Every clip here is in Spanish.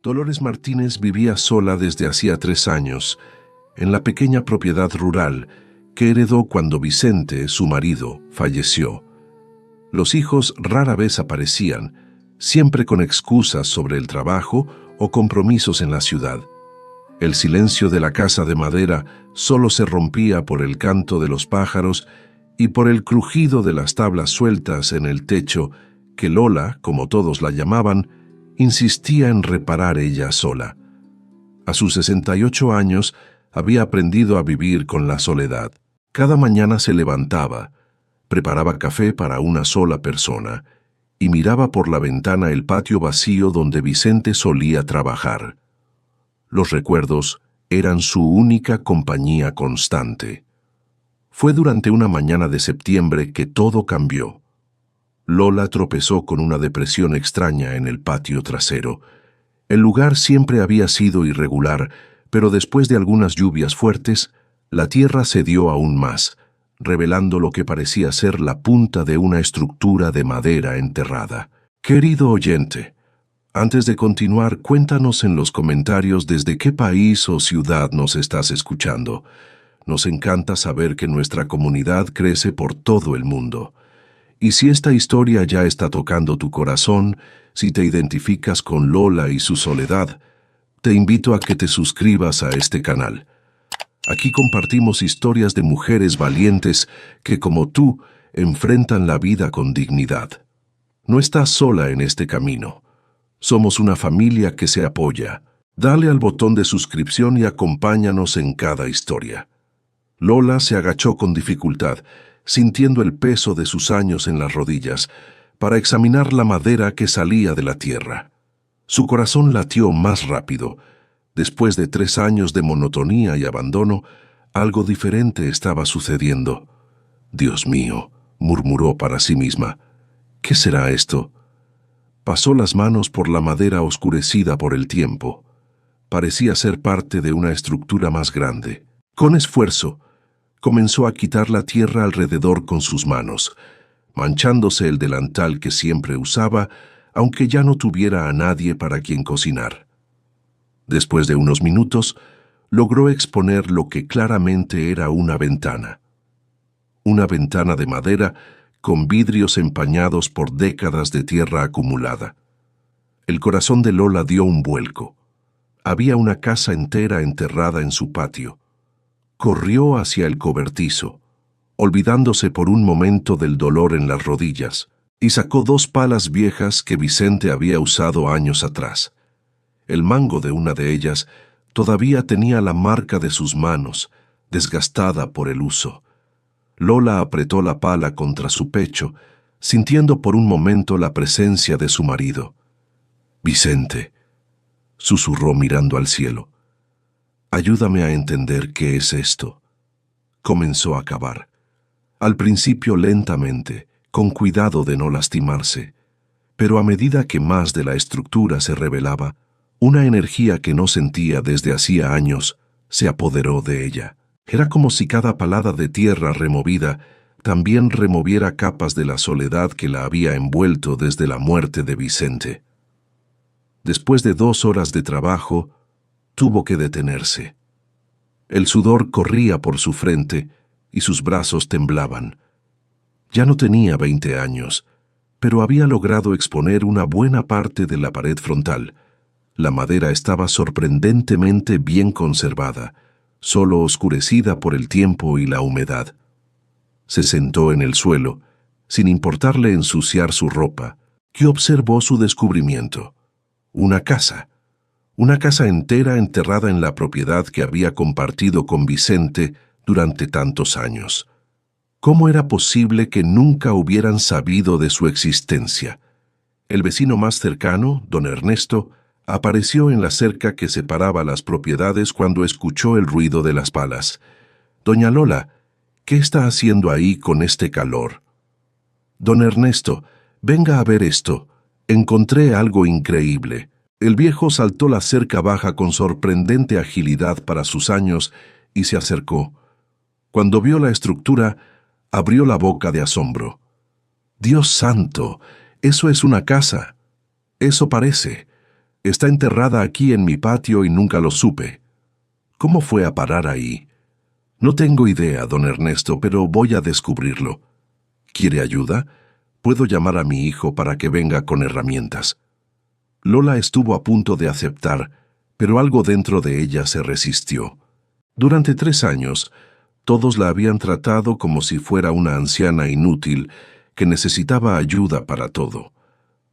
Dolores Martínez vivía sola desde hacía 3 años, en la pequeña propiedad rural que heredó cuando Vicente, su marido, falleció. Los hijos rara vez aparecían, siempre con excusas sobre el trabajo o compromisos en la ciudad. El silencio de la casa de madera solo se rompía por el canto de los pájaros y por el crujido de las tablas sueltas en el techo que Lola, como todos la llamaban, insistía en reparar ella sola. A sus 68 años había aprendido a vivir con la soledad. Cada mañana se levantaba, preparaba café para una sola persona y miraba por la ventana el patio vacío donde Vicente solía trabajar. Los recuerdos eran su única compañía constante. Fue durante una mañana de septiembre que todo cambió. Lola tropezó con una depresión extraña en el patio trasero. El lugar siempre había sido irregular, pero después de algunas lluvias fuertes, la tierra cedió aún más, revelando lo que parecía ser la punta de una estructura de madera enterrada. Querido oyente, antes de continuar, cuéntanos en los comentarios desde qué país o ciudad nos estás escuchando. Nos encanta saber que nuestra comunidad crece por todo el mundo. Y si esta historia ya está tocando tu corazón, si te identificas con Lola y su soledad, te invito a que te suscribas a este canal. Aquí compartimos historias de mujeres valientes que, como tú, enfrentan la vida con dignidad. No estás sola en este camino. Somos una familia que se apoya. Dale al botón de suscripción y acompáñanos en cada historia. Lola se agachó con dificultad, sintiendo el peso de sus años en las rodillas, para examinar la madera que salía de la tierra. Su corazón latió más rápido. Después de 3 años de monotonía y abandono, algo diferente estaba sucediendo. «Dios mío», murmuró para sí misma, «¿qué será esto?». Pasó las manos por la madera oscurecida por el tiempo. Parecía ser parte de una estructura más grande. Con esfuerzo, comenzó a quitar la tierra alrededor con sus manos, manchándose el delantal que siempre usaba, aunque ya no tuviera a nadie para quien cocinar. Después de unos minutos, logró exponer lo que claramente era una ventana. Una ventana de madera con vidrios empañados por décadas de tierra acumulada. El corazón de Lola dio un vuelco. Había una casa entera enterrada en su patio. Corrió hacia el cobertizo, olvidándose por un momento del dolor en las rodillas, y sacó 2 palas viejas que Vicente había usado años atrás. El mango de una de ellas todavía tenía la marca de sus manos, desgastada por el uso. Lola apretó la pala contra su pecho, sintiendo por un momento la presencia de su marido. «Vicente», susurró mirando al cielo, «ayúdame a entender qué es esto». Comenzó a cavar. Al principio lentamente, con cuidado de no lastimarse, pero a medida que más de la estructura se revelaba, una energía que no sentía desde hacía años se apoderó de ella. Era como si cada palada de tierra removida también removiera capas de la soledad que la había envuelto desde la muerte de Vicente. Después de 2 horas de trabajo, tuvo que detenerse. El sudor corría por su frente y sus brazos temblaban. Ya no tenía 20 años, pero había logrado exponer una buena parte de la pared frontal. La madera estaba sorprendentemente bien conservada, solo oscurecida por el tiempo y la humedad. Se sentó en el suelo, sin importarle ensuciar su ropa, y observó su descubrimiento. Una casa entera enterrada en la propiedad que había compartido con Vicente durante tantos años. ¿Cómo era posible que nunca hubieran sabido de su existencia? El vecino más cercano, don Ernesto, apareció en la cerca que separaba las propiedades cuando escuchó el ruido de las palas. «Doña Lola, ¿qué está haciendo ahí con este calor?» «Don Ernesto, venga a ver esto. Encontré algo increíble». El viejo saltó la cerca baja con sorprendente agilidad para sus años y se acercó. Cuando vio la estructura, abrió la boca de asombro. «Dios santo, eso es una casa. Eso parece». Está enterrada aquí en mi patio y nunca lo supe. ¿Cómo fue a parar ahí? No tengo idea, don Ernesto, pero voy a descubrirlo. ¿Quiere ayuda? Puedo llamar a mi hijo para que venga con herramientas. Lola estuvo a punto de aceptar, pero algo dentro de ella se resistió. Durante 3 años, todos la habían tratado como si fuera una anciana inútil que necesitaba ayuda para todo.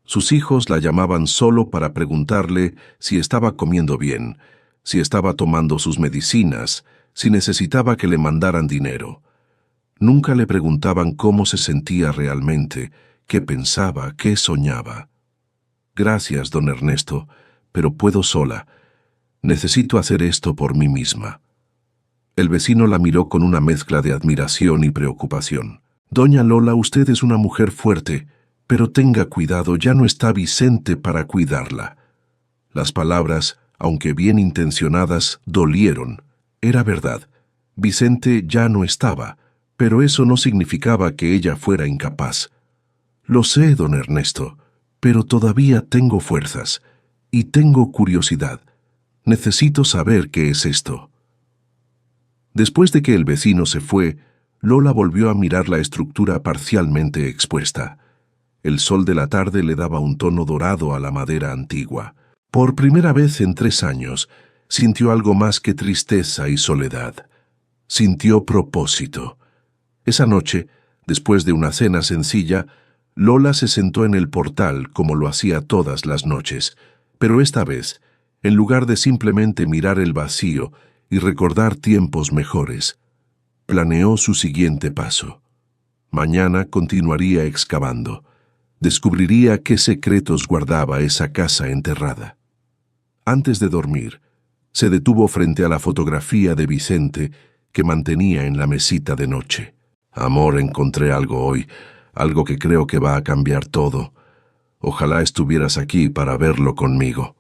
Sus hijos la llamaban solo para preguntarle si estaba comiendo bien, si estaba tomando sus medicinas, si necesitaba que le mandaran dinero. Nunca le preguntaban cómo se sentía realmente, qué pensaba, qué soñaba. Gracias, don Ernesto, pero puedo sola. Necesito hacer esto por mí misma. El vecino la miró con una mezcla de admiración y preocupación. Doña Lola, usted es una mujer fuerte, pero tenga cuidado, ya no está Vicente para cuidarla. Las palabras, aunque bien intencionadas, dolieron. Era verdad. Vicente ya no estaba, pero eso no significaba que ella fuera incapaz. Lo sé, don Ernesto, pero todavía tengo fuerzas y tengo curiosidad. Necesito saber qué es esto. Después de que el vecino se fue, Lola volvió a mirar la estructura parcialmente expuesta. El sol de la tarde le daba un tono dorado a la madera antigua. Por primera vez en 3 años, sintió algo más que tristeza y soledad. Sintió propósito. Esa noche, después de una cena sencilla, Lola se sentó en el portal como lo hacía todas las noches, pero esta vez, en lugar de simplemente mirar el vacío y recordar tiempos mejores, planeó su siguiente paso. Mañana continuaría excavando. Descubriría qué secretos guardaba esa casa enterrada. Antes de dormir, se detuvo frente a la fotografía de Vicente que mantenía en la mesita de noche. Amor, encontré algo hoy, algo que creo que va a cambiar todo. Ojalá estuvieras aquí para verlo conmigo.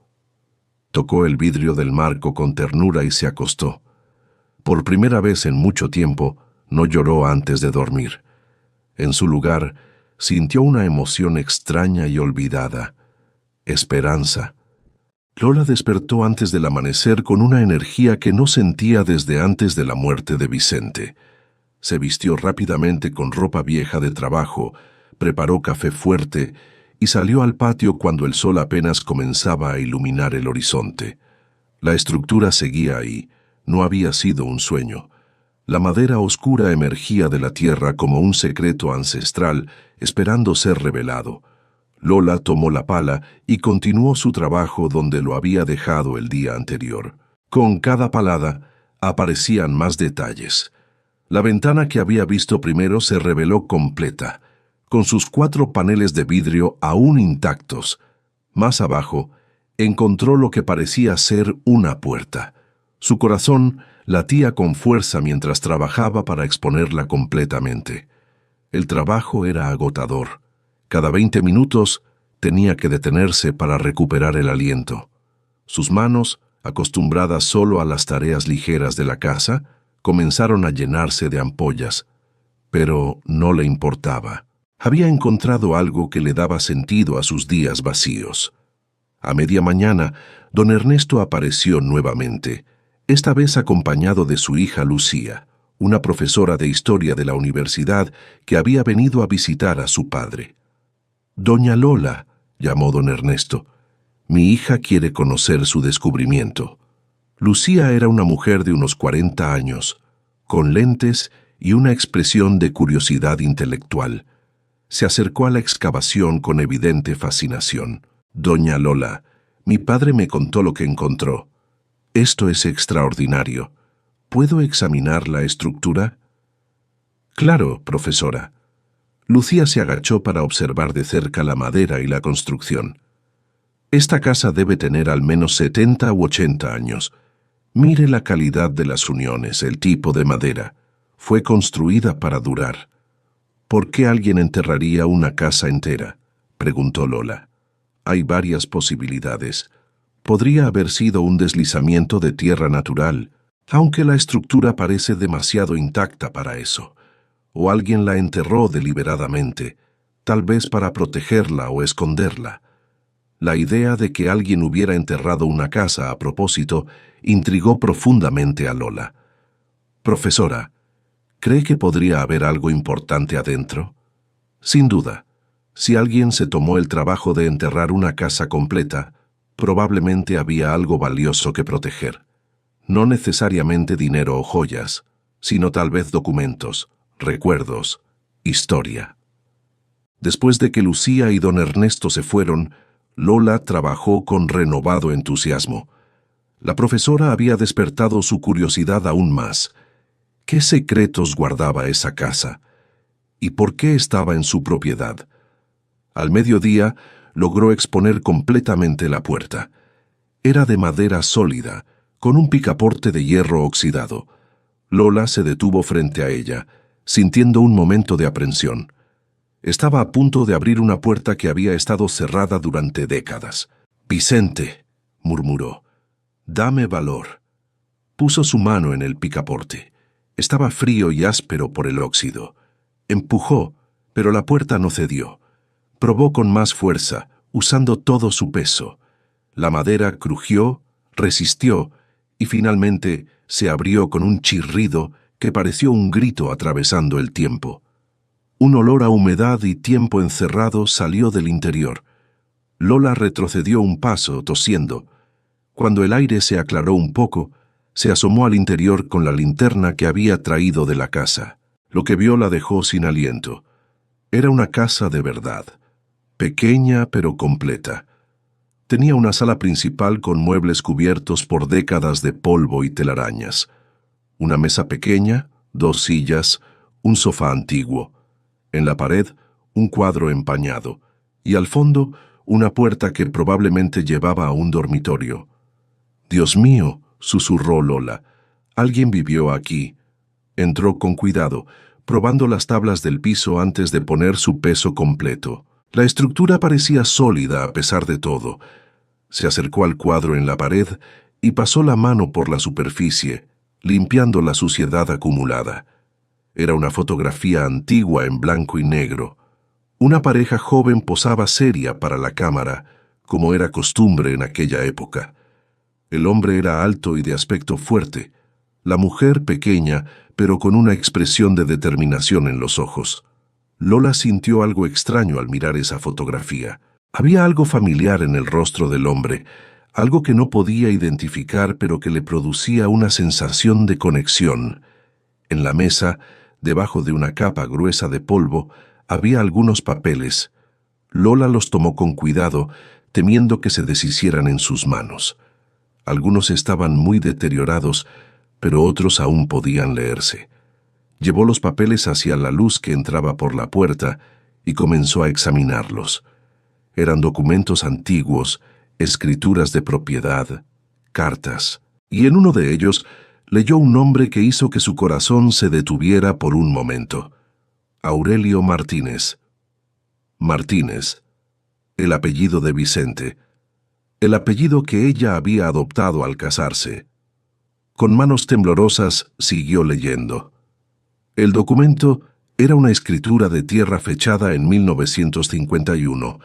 Tocó el vidrio del marco con ternura y se acostó. Por primera vez en mucho tiempo, no lloró antes de dormir. En su lugar, sintió una emoción extraña y olvidada. Esperanza. Lola despertó antes del amanecer con una energía que no sentía desde antes de la muerte de Vicente. Se vistió rápidamente con ropa vieja de trabajo, preparó café fuerte y salió al patio cuando el sol apenas comenzaba a iluminar el horizonte. La estructura seguía ahí, no había sido un sueño. La madera oscura emergía de la tierra como un secreto ancestral, esperando ser revelado. Lola tomó la pala y continuó su trabajo donde lo había dejado el día anterior. Con cada palada aparecían más detalles. La ventana que había visto primero se reveló completa, con sus 4 paneles de vidrio aún intactos. Más abajo, encontró lo que parecía ser una puerta. Su corazón latía con fuerza mientras trabajaba para exponerla completamente. El trabajo era agotador. Cada 20 minutos tenía que detenerse para recuperar el aliento. Sus manos, acostumbradas solo a las tareas ligeras de la casa, comenzaron a llenarse de ampollas, pero no le importaba. Había encontrado algo que le daba sentido a sus días vacíos. A media mañana, don Ernesto apareció nuevamente, esta vez acompañado de su hija Lucía, una profesora de historia de la universidad que había venido a visitar a su padre. «Doña Lola», llamó don Ernesto, «mi hija quiere conocer su descubrimiento». Lucía era una mujer de unos 40 años, con lentes y una expresión de curiosidad intelectual. Se acercó a la excavación con evidente fascinación. «Doña Lola, mi padre me contó lo que encontró. Esto es extraordinario. ¿Puedo examinar la estructura?» «Claro, profesora». Lucía se agachó para observar de cerca la madera y la construcción. «Esta casa debe tener al menos 70 u 80 años. Mire la calidad de las uniones, el tipo de madera. Fue construida para durar». «¿Por qué alguien enterraría una casa entera?», preguntó Lola. «Hay varias posibilidades. Podría haber sido un deslizamiento de tierra natural, aunque la estructura parece demasiado intacta para eso. O alguien la enterró deliberadamente, tal vez para protegerla o esconderla. La idea de que alguien hubiera enterrado una casa a propósito intrigó profundamente a Lola. «Profesora, ¿cree que podría haber algo importante adentro?» «Sin duda. Si alguien se tomó el trabajo de enterrar una casa completa, probablemente había algo valioso que proteger. No necesariamente dinero o joyas, sino tal vez documentos, recuerdos, historia». Después de que Lucía y don Ernesto se fueron, Lola trabajó con renovado entusiasmo. La profesora había despertado su curiosidad aún más. ¿Qué secretos guardaba esa casa? ¿Y por qué estaba en su propiedad? Al mediodía logró exponer completamente la puerta. Era de madera sólida, con un picaporte de hierro oxidado. Lola se detuvo frente a ella, sintiendo un momento de aprensión. Estaba a punto de abrir una puerta que había estado cerrada durante décadas. «Vicente», murmuró, «dame valor». Puso su mano en el picaporte. Estaba frío y áspero por el óxido. Empujó, pero la puerta no cedió. Probó con más fuerza, usando todo su peso. La madera crujió, resistió y finalmente se abrió con un chirrido que pareció un grito atravesando el tiempo. Un olor a humedad y tiempo encerrado salió del interior. Lola retrocedió un paso, tosiendo. Cuando el aire se aclaró un poco, se asomó al interior con la linterna que había traído de la casa. Lo que vio la dejó sin aliento. Era una casa de verdad, pequeña pero completa. Tenía una sala principal con muebles cubiertos por décadas de polvo y telarañas. Una mesa pequeña, 2 sillas, un sofá antiguo. En la pared, un cuadro empañado, y al fondo, una puerta que probablemente llevaba a un dormitorio. «Dios mío», susurró Lola, «alguien vivió aquí». Entró con cuidado, probando las tablas del piso antes de poner su peso completo. La estructura parecía sólida a pesar de todo. Se acercó al cuadro en la pared y pasó la mano por la superficie, limpiando la suciedad acumulada. Era una fotografía antigua en blanco y negro. Una pareja joven posaba seria para la cámara, como era costumbre en aquella época. El hombre era alto y de aspecto fuerte, la mujer pequeña, pero con una expresión de determinación en los ojos. Lola sintió algo extraño al mirar esa fotografía. Había algo familiar en el rostro del hombre, algo que no podía identificar pero que le producía una sensación de conexión. En la mesa, debajo de una capa gruesa de polvo, había algunos papeles. Lola los tomó con cuidado, temiendo que se deshicieran en sus manos. Algunos estaban muy deteriorados, pero otros aún podían leerse. Llevó los papeles hacia la luz que entraba por la puerta y comenzó a examinarlos. Eran documentos antiguos, escrituras de propiedad, cartas, y en uno de ellos leyó un nombre que hizo que su corazón se detuviera por un momento. Aurelio Martínez. Martínez, el apellido de Vicente, el apellido que ella había adoptado al casarse. Con manos temblorosas siguió leyendo. El documento era una escritura de tierra fechada en 1951,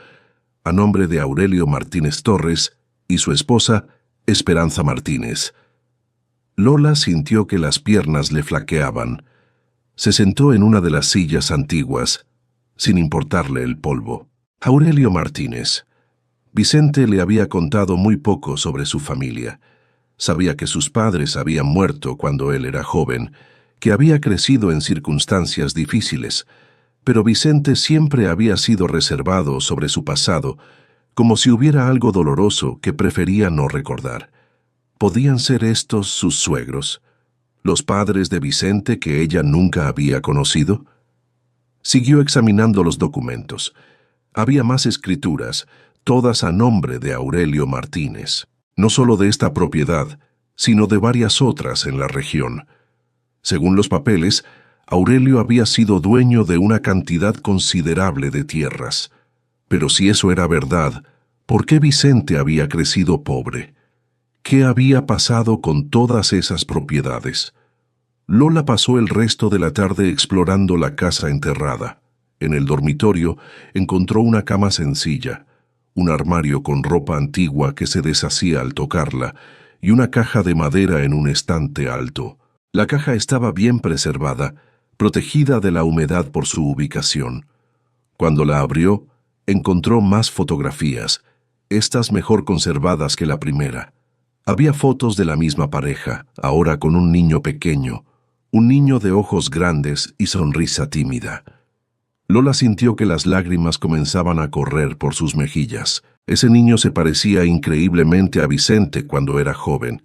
a nombre de Aurelio Martínez Torres y su esposa, Esperanza Martínez. Lola sintió que las piernas le flaqueaban. Se sentó en una de las sillas antiguas, sin importarle el polvo. Aurelio Martínez. Vicente le había contado muy poco sobre su familia. Sabía que sus padres habían muerto cuando él era joven, que había crecido en circunstancias difíciles, pero Vicente siempre había sido reservado sobre su pasado, como si hubiera algo doloroso que prefería no recordar. ¿Podían ser estos sus suegros? ¿Los padres de Vicente que ella nunca había conocido? Siguió examinando los documentos. Había más escrituras, todas a nombre de Aurelio Martínez. No solo de esta propiedad, sino de varias otras en la región. Según los papeles, Aurelio había sido dueño de una cantidad considerable de tierras. Pero si eso era verdad, ¿por qué Vicente había crecido pobre? ¿Qué había pasado con todas esas propiedades? Lola pasó el resto de la tarde explorando la casa enterrada. En el dormitorio encontró una cama sencilla, un armario con ropa antigua que se deshacía al tocarla y una caja de madera en un estante alto. La caja estaba bien preservada, protegida de la humedad por su ubicación. Cuando la abrió, encontró más fotografías, estas mejor conservadas que la primera. Había fotos de la misma pareja, ahora con un niño pequeño, un niño de ojos grandes y sonrisa tímida. Lola sintió que las lágrimas comenzaban a correr por sus mejillas. Ese niño se parecía increíblemente a Vicente cuando era joven.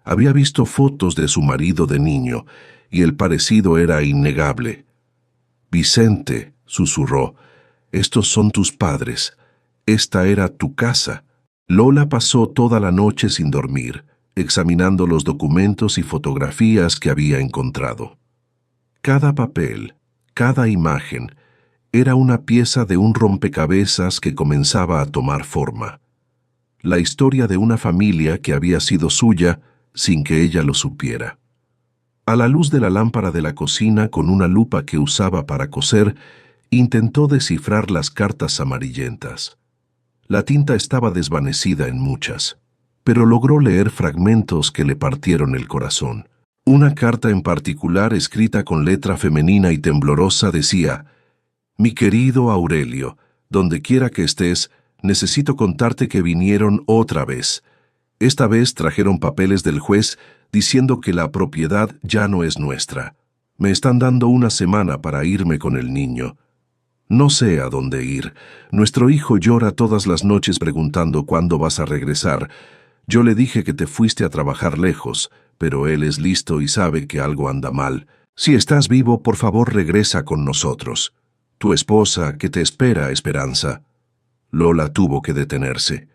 Había visto fotos de su marido de niño, y el parecido era innegable. «Vicente», susurró, «estos son tus padres. Esta era tu casa». Lola pasó toda la noche sin dormir, examinando los documentos y fotografías que había encontrado. Cada papel, cada imagen, era una pieza de un rompecabezas que comenzaba a tomar forma. La historia de una familia que había sido suya sin que ella lo supiera. A la luz de la lámpara de la cocina, con una lupa que usaba para coser, intentó descifrar las cartas amarillentas. La tinta estaba desvanecida en muchas, pero logró leer fragmentos que le partieron el corazón. Una carta en particular, escrita con letra femenina y temblorosa, decía: «Mi querido Aurelio, donde quiera que estés, necesito contarte que vinieron otra vez. Esta vez trajeron papeles del juez diciendo que la propiedad ya no es nuestra. Me están dando una semana para irme con el niño. No sé a dónde ir. Nuestro hijo llora todas las noches preguntando cuándo vas a regresar. Yo le dije que te fuiste a trabajar lejos, pero él es listo y sabe que algo anda mal. Si estás vivo, por favor regresa con nosotros. Tu esposa, que te espera, Esperanza». Lola tuvo que detenerse.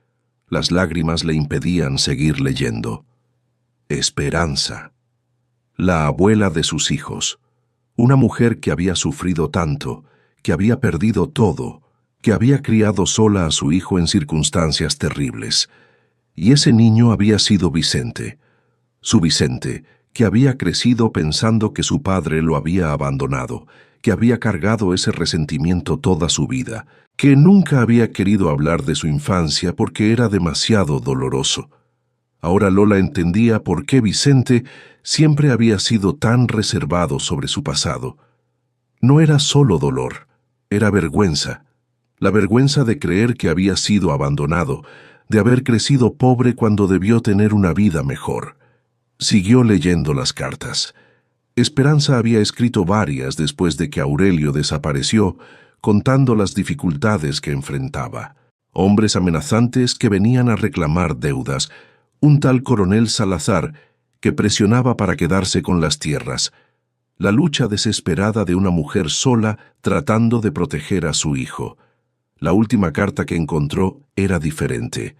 Las lágrimas le impedían seguir leyendo. Esperanza. La abuela de sus hijos. Una mujer que había sufrido tanto, que había perdido todo, que había criado sola a su hijo en circunstancias terribles. Y ese niño había sido Vicente. Su Vicente, que había crecido pensando que su padre lo había abandonado, que había cargado ese resentimiento toda su vida, que nunca había querido hablar de su infancia porque era demasiado doloroso. Ahora Lola entendía por qué Vicente siempre había sido tan reservado sobre su pasado. No era solo dolor, era vergüenza. La vergüenza de creer que había sido abandonado, de haber crecido pobre cuando debió tener una vida mejor. Siguió leyendo las cartas. Esperanza había escrito varias después de que Aurelio desapareció, contando las dificultades que enfrentaba. Hombres amenazantes que venían a reclamar deudas, un tal coronel Salazar que presionaba para quedarse con las tierras, la lucha desesperada de una mujer sola tratando de proteger a su hijo. La última carta que encontró era diferente.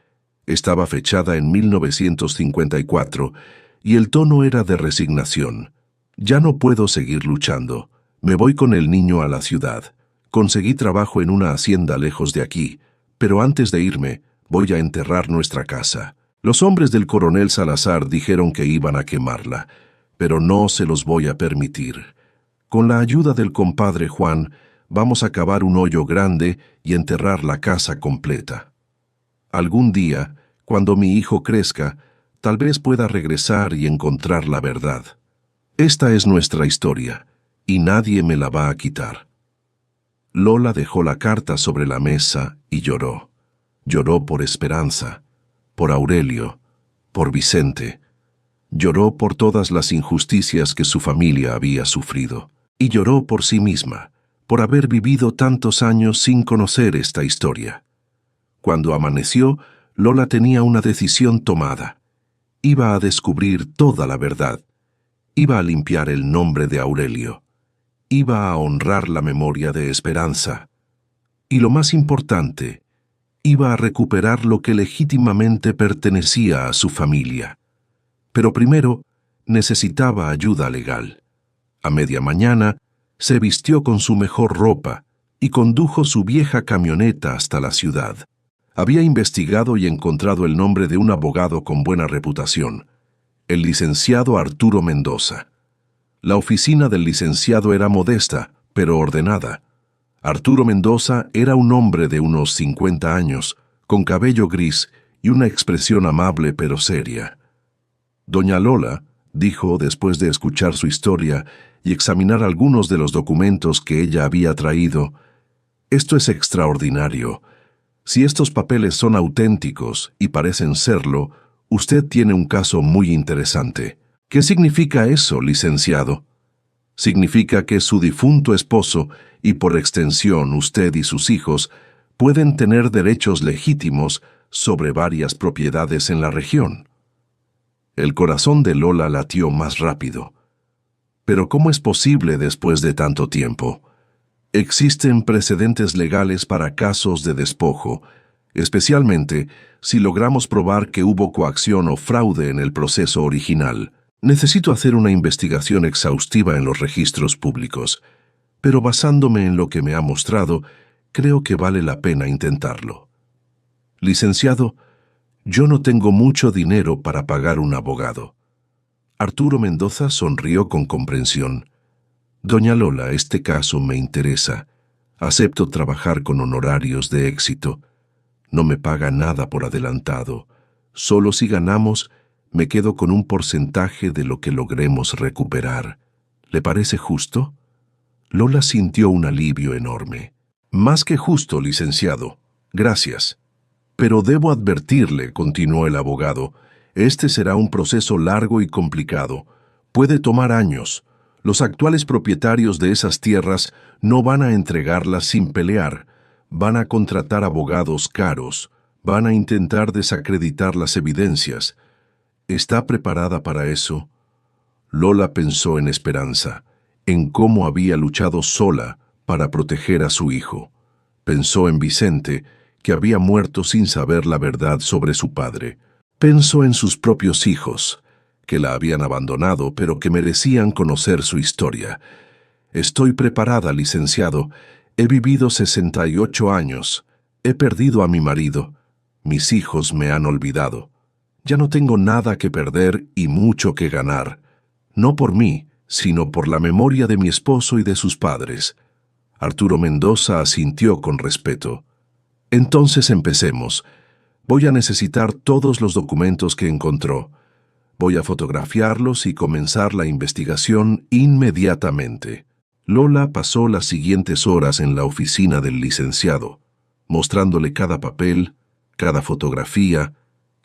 Estaba fechada en 1954 y el tono era de resignación. «Ya no puedo seguir luchando. Me voy con el niño a la ciudad. Conseguí trabajo en una hacienda lejos de aquí, pero antes de irme, voy a enterrar nuestra casa. Los hombres del coronel Salazar dijeron que iban a quemarla, pero no se los voy a permitir. Con la ayuda del compadre Juan, vamos a cavar un hoyo grande y enterrar la casa completa. Algún día, cuando mi hijo crezca, tal vez pueda regresar y encontrar la verdad. Esta es nuestra historia, y nadie me la va a quitar». Lola dejó la carta sobre la mesa y lloró. Lloró por Esperanza, por Aurelio, por Vicente. Lloró por todas las injusticias que su familia había sufrido. Y lloró por sí misma, por haber vivido tantos años sin conocer esta historia. Cuando amaneció, Lola tenía una decisión tomada. Iba a descubrir toda la verdad. Iba a limpiar el nombre de Aurelio. Iba a honrar la memoria de Esperanza. Y lo más importante, iba a recuperar lo que legítimamente pertenecía a su familia. Pero primero necesitaba ayuda legal. A media mañana se vistió con su mejor ropa y condujo su vieja camioneta hasta la ciudad. Había investigado y encontrado el nombre de un abogado con buena reputación, el licenciado Arturo Mendoza. La oficina del licenciado era modesta, pero ordenada. Arturo Mendoza era un hombre de unos 50 años, con cabello gris y una expresión amable pero seria. Doña Lola, dijo después de escuchar su historia y examinar algunos de los documentos que ella había traído, «Esto es extraordinario. Si estos papeles son auténticos y parecen serlo, usted tiene un caso muy interesante». «¿Qué significa eso, licenciado?» «Significa que su difunto esposo, y por extensión usted y sus hijos, pueden tener derechos legítimos sobre varias propiedades en la región». El corazón de Lola latió más rápido. «¿Pero cómo es posible después de tanto tiempo?» «Existen precedentes legales para casos de despojo, especialmente si logramos probar que hubo coacción o fraude en el proceso original. Necesito hacer una investigación exhaustiva en los registros públicos, pero basándome en lo que me ha mostrado, creo que vale la pena intentarlo». «Licenciado, yo no tengo mucho dinero para pagar un abogado». Arturo Mendoza sonrió con comprensión. «Doña Lola, este caso me interesa. Acepto trabajar con honorarios de éxito. No me paga nada por adelantado. Solo si ganamos, me quedo con un porcentaje de lo que logremos recuperar. ¿Le parece justo?» Lola sintió un alivio enorme. «Más que justo, licenciado. Gracias. Pero debo advertirle», continuó el abogado, «este será un proceso largo y complicado. Puede tomar años. Los actuales propietarios de esas tierras no van a entregarlas sin pelear. Van a contratar abogados caros. Van a intentar desacreditar las evidencias. ¿Está preparada para eso?» Lola pensó en Esperanza, en cómo había luchado sola para proteger a su hijo. Pensó en Vicente, que había muerto sin saber la verdad sobre su padre. Pensó en sus propios hijos, que la habían abandonado pero que merecían conocer su historia. «Estoy preparada, licenciado. He vivido 68 años. He perdido a mi marido. Mis hijos me han olvidado. Ya no tengo nada que perder y mucho que ganar. No por mí, sino por la memoria de mi esposo y de sus padres». Arturo Mendoza asintió con respeto. «Entonces empecemos. Voy a necesitar todos los documentos que encontró. Voy a fotografiarlos y comenzar la investigación inmediatamente». Lola pasó las siguientes horas en la oficina del licenciado, mostrándole cada papel, cada fotografía,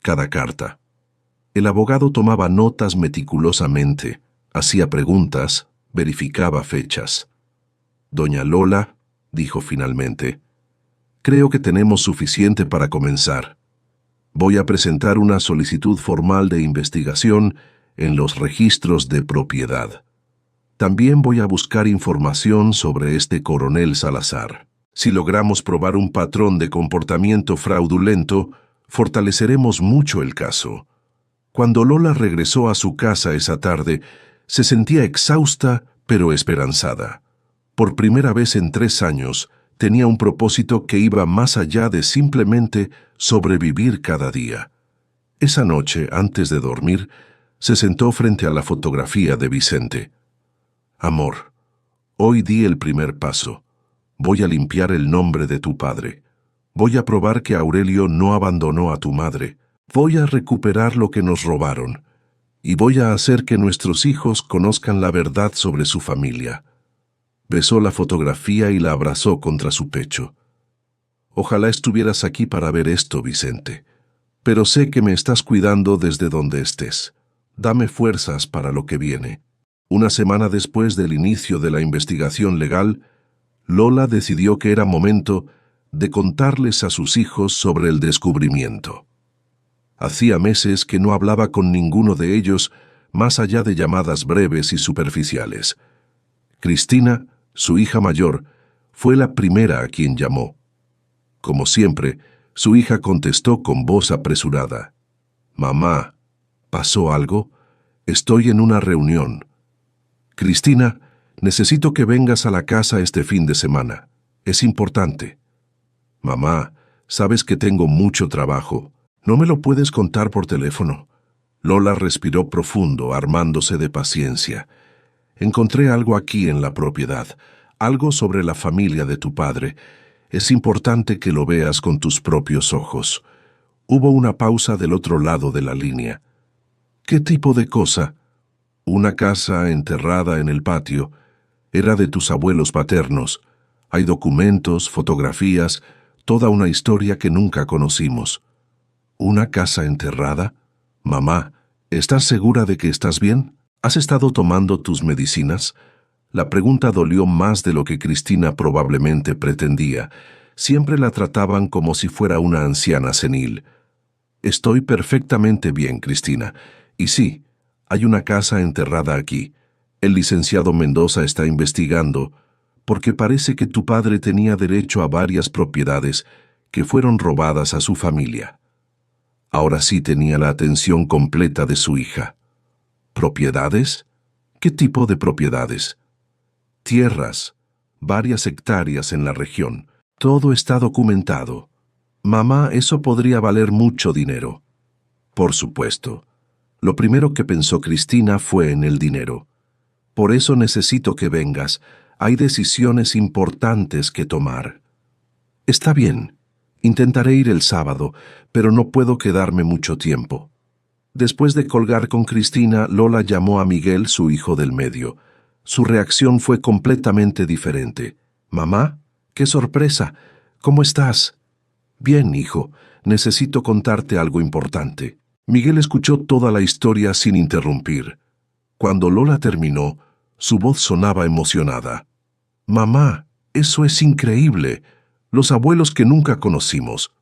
cada carta. El abogado tomaba notas meticulosamente, hacía preguntas, verificaba fechas. «Doña Lola», dijo finalmente, «creo que tenemos suficiente para comenzar. Voy a presentar una solicitud formal de investigación en los registros de propiedad. También voy a buscar información sobre este coronel Salazar. Si logramos probar un patrón de comportamiento fraudulento, fortaleceremos mucho el caso». Cuando Lola regresó a su casa esa tarde, se sentía exhausta pero esperanzada. Por primera vez en 3 años, tenía un propósito que iba más allá de simplemente sobrevivir cada día. Esa noche, antes de dormir, se sentó frente a la fotografía de Vicente. «Amor, hoy di el primer paso. Voy a limpiar el nombre de tu padre. Voy a probar que Aurelio no abandonó a tu madre. Voy a recuperar lo que nos robaron. Y voy a hacer que nuestros hijos conozcan la verdad sobre su familia». Besó la fotografía y la abrazó contra su pecho. «Ojalá estuvieras aquí para ver esto, Vicente. Pero sé que me estás cuidando desde donde estés. Dame fuerzas para lo que viene». Una semana después del inicio de la investigación legal, Lola decidió que era momento de contarles a sus hijos sobre el descubrimiento. Hacía meses que no hablaba con ninguno de ellos más allá de llamadas breves y superficiales. Cristina, su hija mayor, fue la primera a quien llamó. Como siempre, su hija contestó con voz apresurada. «Mamá, ¿pasó algo? Estoy en una reunión». «Cristina, necesito que vengas a la casa este fin de semana. Es importante». «Mamá, sabes que tengo mucho trabajo. ¿No me lo puedes contar por teléfono?» Lola respiró profundo, armándose de paciencia. «Encontré algo aquí en la propiedad, algo sobre la familia de tu padre. Es importante que lo veas con tus propios ojos. Hubo una pausa del otro lado de la línea. ¿Qué tipo de cosa? Una casa enterrada en el patio. Era de tus abuelos paternos. Hay documentos, fotografías, toda una historia que nunca conocimos. ¿Una casa enterrada? Mamá, ¿estás segura de que estás bien? ¿Has estado tomando tus medicinas? La pregunta dolió más de lo que Cristina probablemente pretendía. Siempre la trataban como si fuera una anciana senil. Estoy perfectamente bien, Cristina. Y sí, hay una casa enterrada aquí. El licenciado Mendoza está investigando, porque parece que tu padre tenía derecho a varias propiedades que fueron robadas a su familia. Ahora sí tenía la atención completa de su hija. ¿Propiedades? ¿Qué tipo de propiedades? Tierras, varias hectáreas en la región. Todo está documentado. Mamá, eso podría valer mucho dinero. Por supuesto. Lo primero que pensó Cristina fue en el dinero. Por eso necesito que vengas. Hay decisiones importantes que tomar. Está bien. Intentaré ir el sábado, pero no puedo quedarme mucho tiempo. Después de colgar con Cristina, Lola llamó a Miguel, su hijo del medio. Su reacción fue completamente diferente. «Mamá, qué sorpresa. ¿Cómo estás?» «Bien, hijo. Necesito contarte algo importante». Miguel escuchó toda la historia sin interrumpir. Cuando Lola terminó, su voz sonaba emocionada. «Mamá, eso es increíble. Los abuelos que nunca conocimos.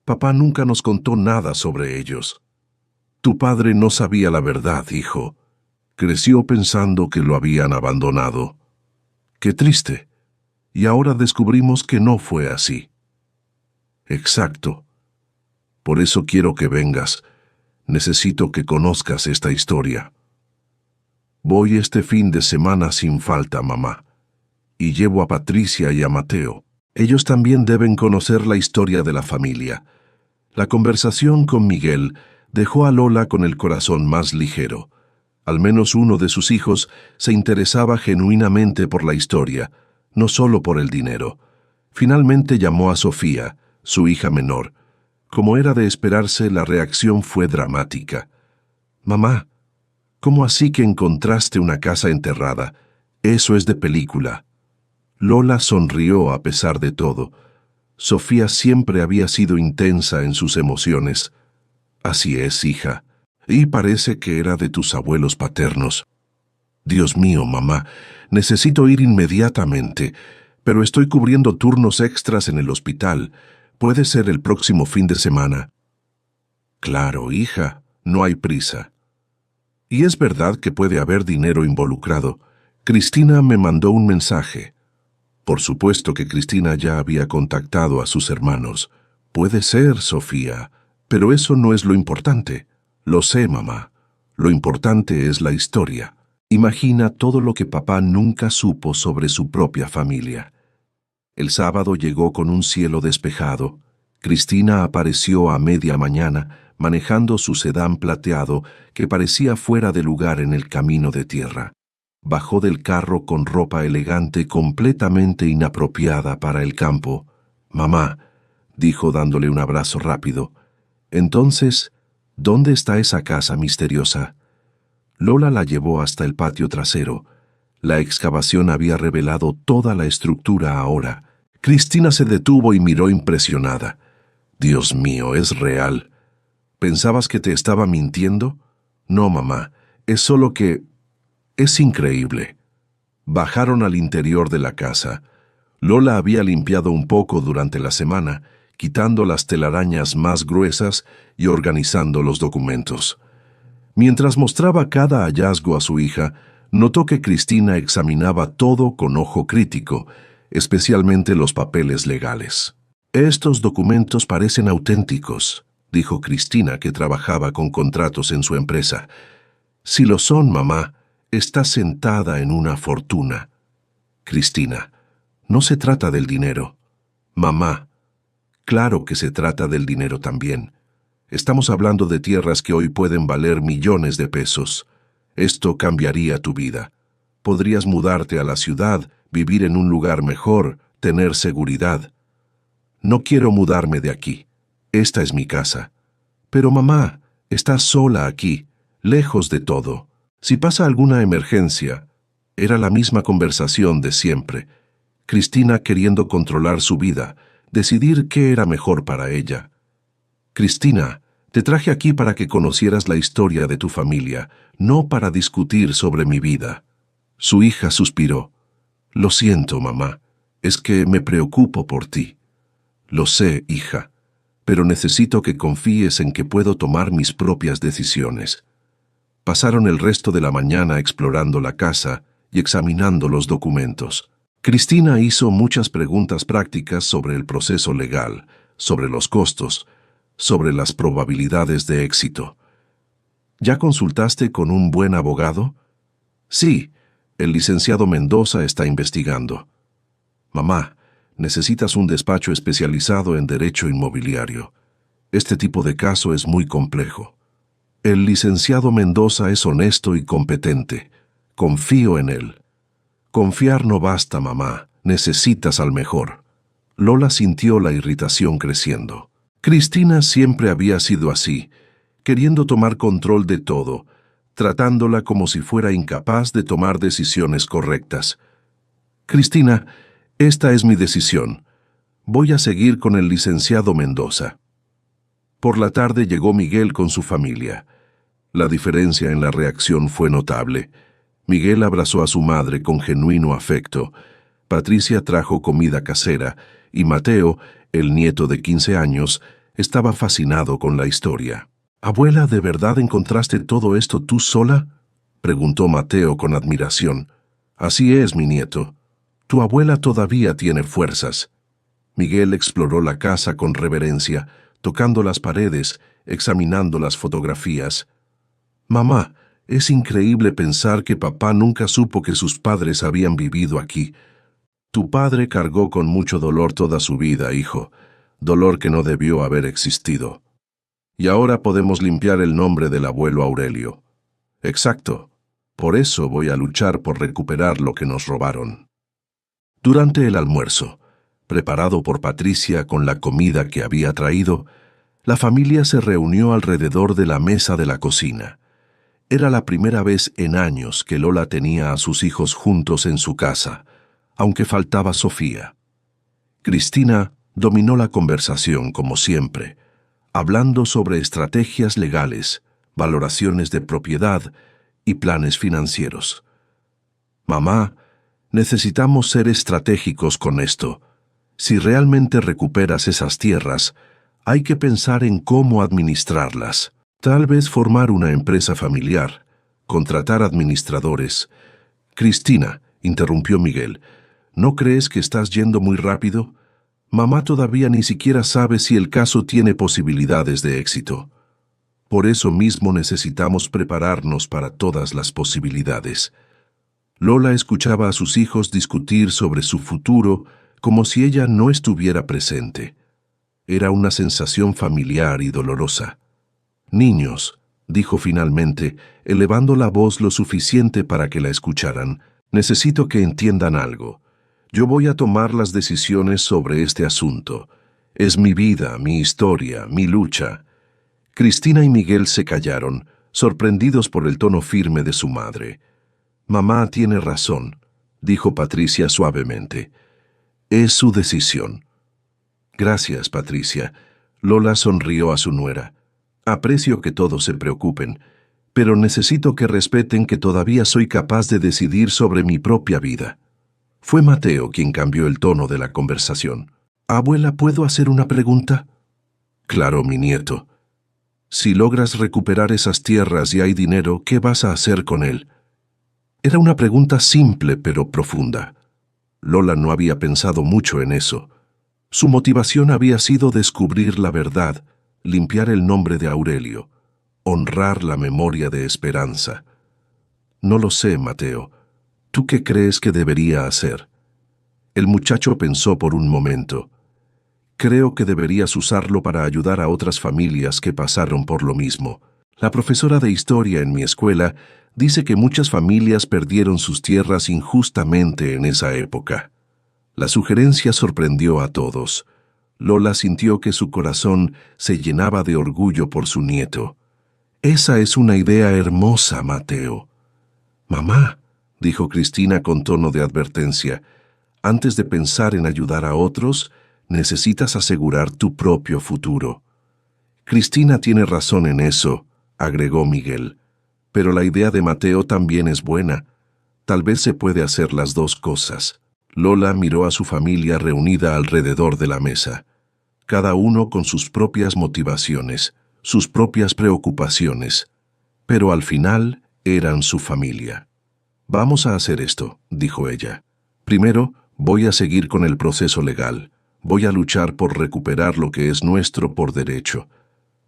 Papá nunca nos contó nada sobre ellos». «Tu padre no sabía la verdad, hijo. Creció pensando que lo habían abandonado. Qué triste. Y ahora descubrimos que no fue así». «Exacto. Por eso quiero que vengas. Necesito que conozcas esta historia». «Voy este fin de semana sin falta, mamá. Y llevo a Patricia y a Mateo. Ellos también deben conocer la historia de la familia». La conversación con Miguel dejó a Lola con el corazón más ligero. Al menos uno de sus hijos se interesaba genuinamente por la historia, no solo por el dinero. Finalmente llamó a Sofía, su hija menor. Como era de esperarse, la reacción fue dramática. «Mamá, ¿cómo así que encontraste una casa enterrada? Eso es de película». Lola sonrió a pesar de todo. Sofía siempre había sido intensa en sus emociones. «Así es, hija. Y parece que era de tus abuelos paternos». «Dios mío, mamá, necesito ir inmediatamente, pero estoy cubriendo turnos extras en el hospital. Puede ser el próximo fin de semana». «Claro, hija, no hay prisa». «Y es verdad que puede haber dinero involucrado. Cristina me mandó un mensaje». Por supuesto que Cristina ya había contactado a sus hermanos. «Puede ser, Sofía, pero eso no es lo importante». «Lo sé, mamá. Lo importante es la historia». Imagina todo lo que papá nunca supo sobre su propia familia. El sábado llegó con un cielo despejado. Cristina apareció a media mañana, manejando su sedán plateado que parecía fuera de lugar en el camino de tierra. Bajó del carro con ropa elegante completamente inapropiada para el campo. «Mamá», dijo dándole un abrazo rápido. «Entonces, ¿dónde está esa casa misteriosa?» Lola la llevó hasta el patio trasero. La excavación había revelado toda la estructura ahora. Cristina se detuvo y miró impresionada. «Dios mío, es real. ¿Pensabas que te estaba mintiendo?» «No, mamá, es solo que... es increíble». Bajaron al interior de la casa. Lola había limpiado un poco durante la semana, quitando las telarañas más gruesas y organizando los documentos. Mientras mostraba cada hallazgo a su hija, notó que Cristina examinaba todo con ojo crítico, especialmente los papeles legales. «Estos documentos parecen auténticos», dijo Cristina, que trabajaba con contratos en su empresa. «Si lo son, mamá, está sentada en una fortuna». «Cristina, no se trata del dinero». «Mamá, claro que se trata del dinero también. Estamos hablando de tierras que hoy pueden valer millones de pesos. Esto cambiaría tu vida. Podrías mudarte a la ciudad, vivir en un lugar mejor, tener seguridad». No quiero mudarme de aquí. Esta es mi casa. Pero mamá, estás sola aquí, lejos de todo. Si pasa alguna emergencia, era la misma conversación de siempre. Cristina queriendo controlar su vida, decidir qué era mejor para ella. Cristina, te traje aquí para que conocieras la historia de tu familia, no para discutir sobre mi vida. Su hija suspiró. Lo siento, mamá, es que me preocupo por ti. Lo sé, hija, pero necesito que confíes en que puedo tomar mis propias decisiones. Pasaron el resto de la mañana explorando la casa y examinando los documentos. Cristina hizo muchas preguntas prácticas sobre el proceso legal, sobre los costos, sobre las probabilidades de éxito. ¿Ya consultaste con un buen abogado? Sí, el licenciado Mendoza está investigando. Mamá, necesitas un despacho especializado en derecho inmobiliario. Este tipo de caso es muy complejo. El licenciado Mendoza es honesto y competente. Confío en él. Confiar no basta, mamá. Necesitas al mejor. Lola sintió la irritación creciendo. Cristina siempre había sido así, queriendo tomar control de todo, tratándola como si fuera incapaz de tomar decisiones correctas. Cristina, esta es mi decisión. Voy a seguir con el licenciado Mendoza. Por la tarde llegó Miguel con su familia. La diferencia en la reacción fue notable. Miguel abrazó a su madre con genuino afecto. Patricia trajo comida casera y Mateo, el nieto de 15 años, estaba fascinado con la historia. «Abuela, ¿de verdad encontraste todo esto tú sola?», preguntó Mateo con admiración. «Así es, mi nieto. Tu abuela todavía tiene fuerzas». Miguel exploró la casa con reverencia, tocando las paredes, examinando las fotografías. «Mamá, es increíble pensar que papá nunca supo que sus padres habían vivido aquí. Tu padre cargó con mucho dolor toda su vida, hijo, dolor que no debió haber existido. Y ahora podemos limpiar el nombre del abuelo Aurelio». «Exacto. Por eso voy a luchar por recuperar lo que nos robaron». Durante el almuerzo, preparado por Patricia con la comida que había traído, la familia se reunió alrededor de la mesa de la cocina. Era la primera vez en años que Lola tenía a sus hijos juntos en su casa, aunque faltaba Sofía. Cristina dominó la conversación como siempre, hablando sobre estrategias legales, valoraciones de propiedad y planes financieros. «Mamá, necesitamos ser estratégicos con esto. Si realmente recuperas esas tierras, hay que pensar en cómo administrarlas. Tal vez formar una empresa familiar, contratar administradores». «Cristina», interrumpió Miguel, ¿no crees que estás yendo muy rápido? Mamá todavía ni siquiera sabe si el caso tiene posibilidades de éxito. Por eso mismo necesitamos prepararnos para todas las posibilidades». Lola escuchaba a sus hijos discutir sobre su futuro como si ella no estuviera presente. Era una sensación familiar y dolorosa. «Niños», dijo finalmente, elevando la voz lo suficiente para que la escucharan, «necesito que entiendan algo. Yo voy a tomar las decisiones sobre este asunto. Es mi vida, mi historia, mi lucha». Cristina y Miguel se callaron, sorprendidos por el tono firme de su madre. «Mamá tiene razón», dijo Patricia suavemente. «Es su decisión». «Gracias, Patricia». Lola sonrió a su nuera. «Aprecio que todos se preocupen, pero necesito que respeten que todavía soy capaz de decidir sobre mi propia vida». Fue Mateo quien cambió el tono de la conversación. «Abuela, ¿puedo hacer una pregunta?» «Claro, mi nieto». «Si logras recuperar esas tierras y hay dinero, ¿qué vas a hacer con él?» Era una pregunta simple pero profunda. Lola no había pensado mucho en eso. Su motivación había sido descubrir la verdad, limpiar el nombre de Aurelio, honrar la memoria de Esperanza. «No lo sé, Mateo. ¿Tú qué crees que debería hacer?» El muchacho pensó por un momento. «Creo que deberías usarlo para ayudar a otras familias que pasaron por lo mismo. La profesora de historia en mi escuela dice que muchas familias perdieron sus tierras injustamente en esa época». La sugerencia sorprendió a todos. Lola sintió que su corazón se llenaba de orgullo por su nieto. «Esa es una idea hermosa, Mateo». «Mamá», dijo Cristina con tono de advertencia, «antes de pensar en ayudar a otros, necesitas asegurar tu propio futuro». «Cristina tiene razón en eso», agregó Miguel. «Pero la idea de Mateo también es buena. Tal vez se puede hacer las dos cosas». Lola miró a su familia reunida alrededor de la mesa, cada uno con sus propias motivaciones, sus propias preocupaciones, pero al final eran su familia. «Vamos a hacer esto», dijo ella. «Primero, voy a seguir con el proceso legal. Voy a luchar por recuperar lo que es nuestro por derecho.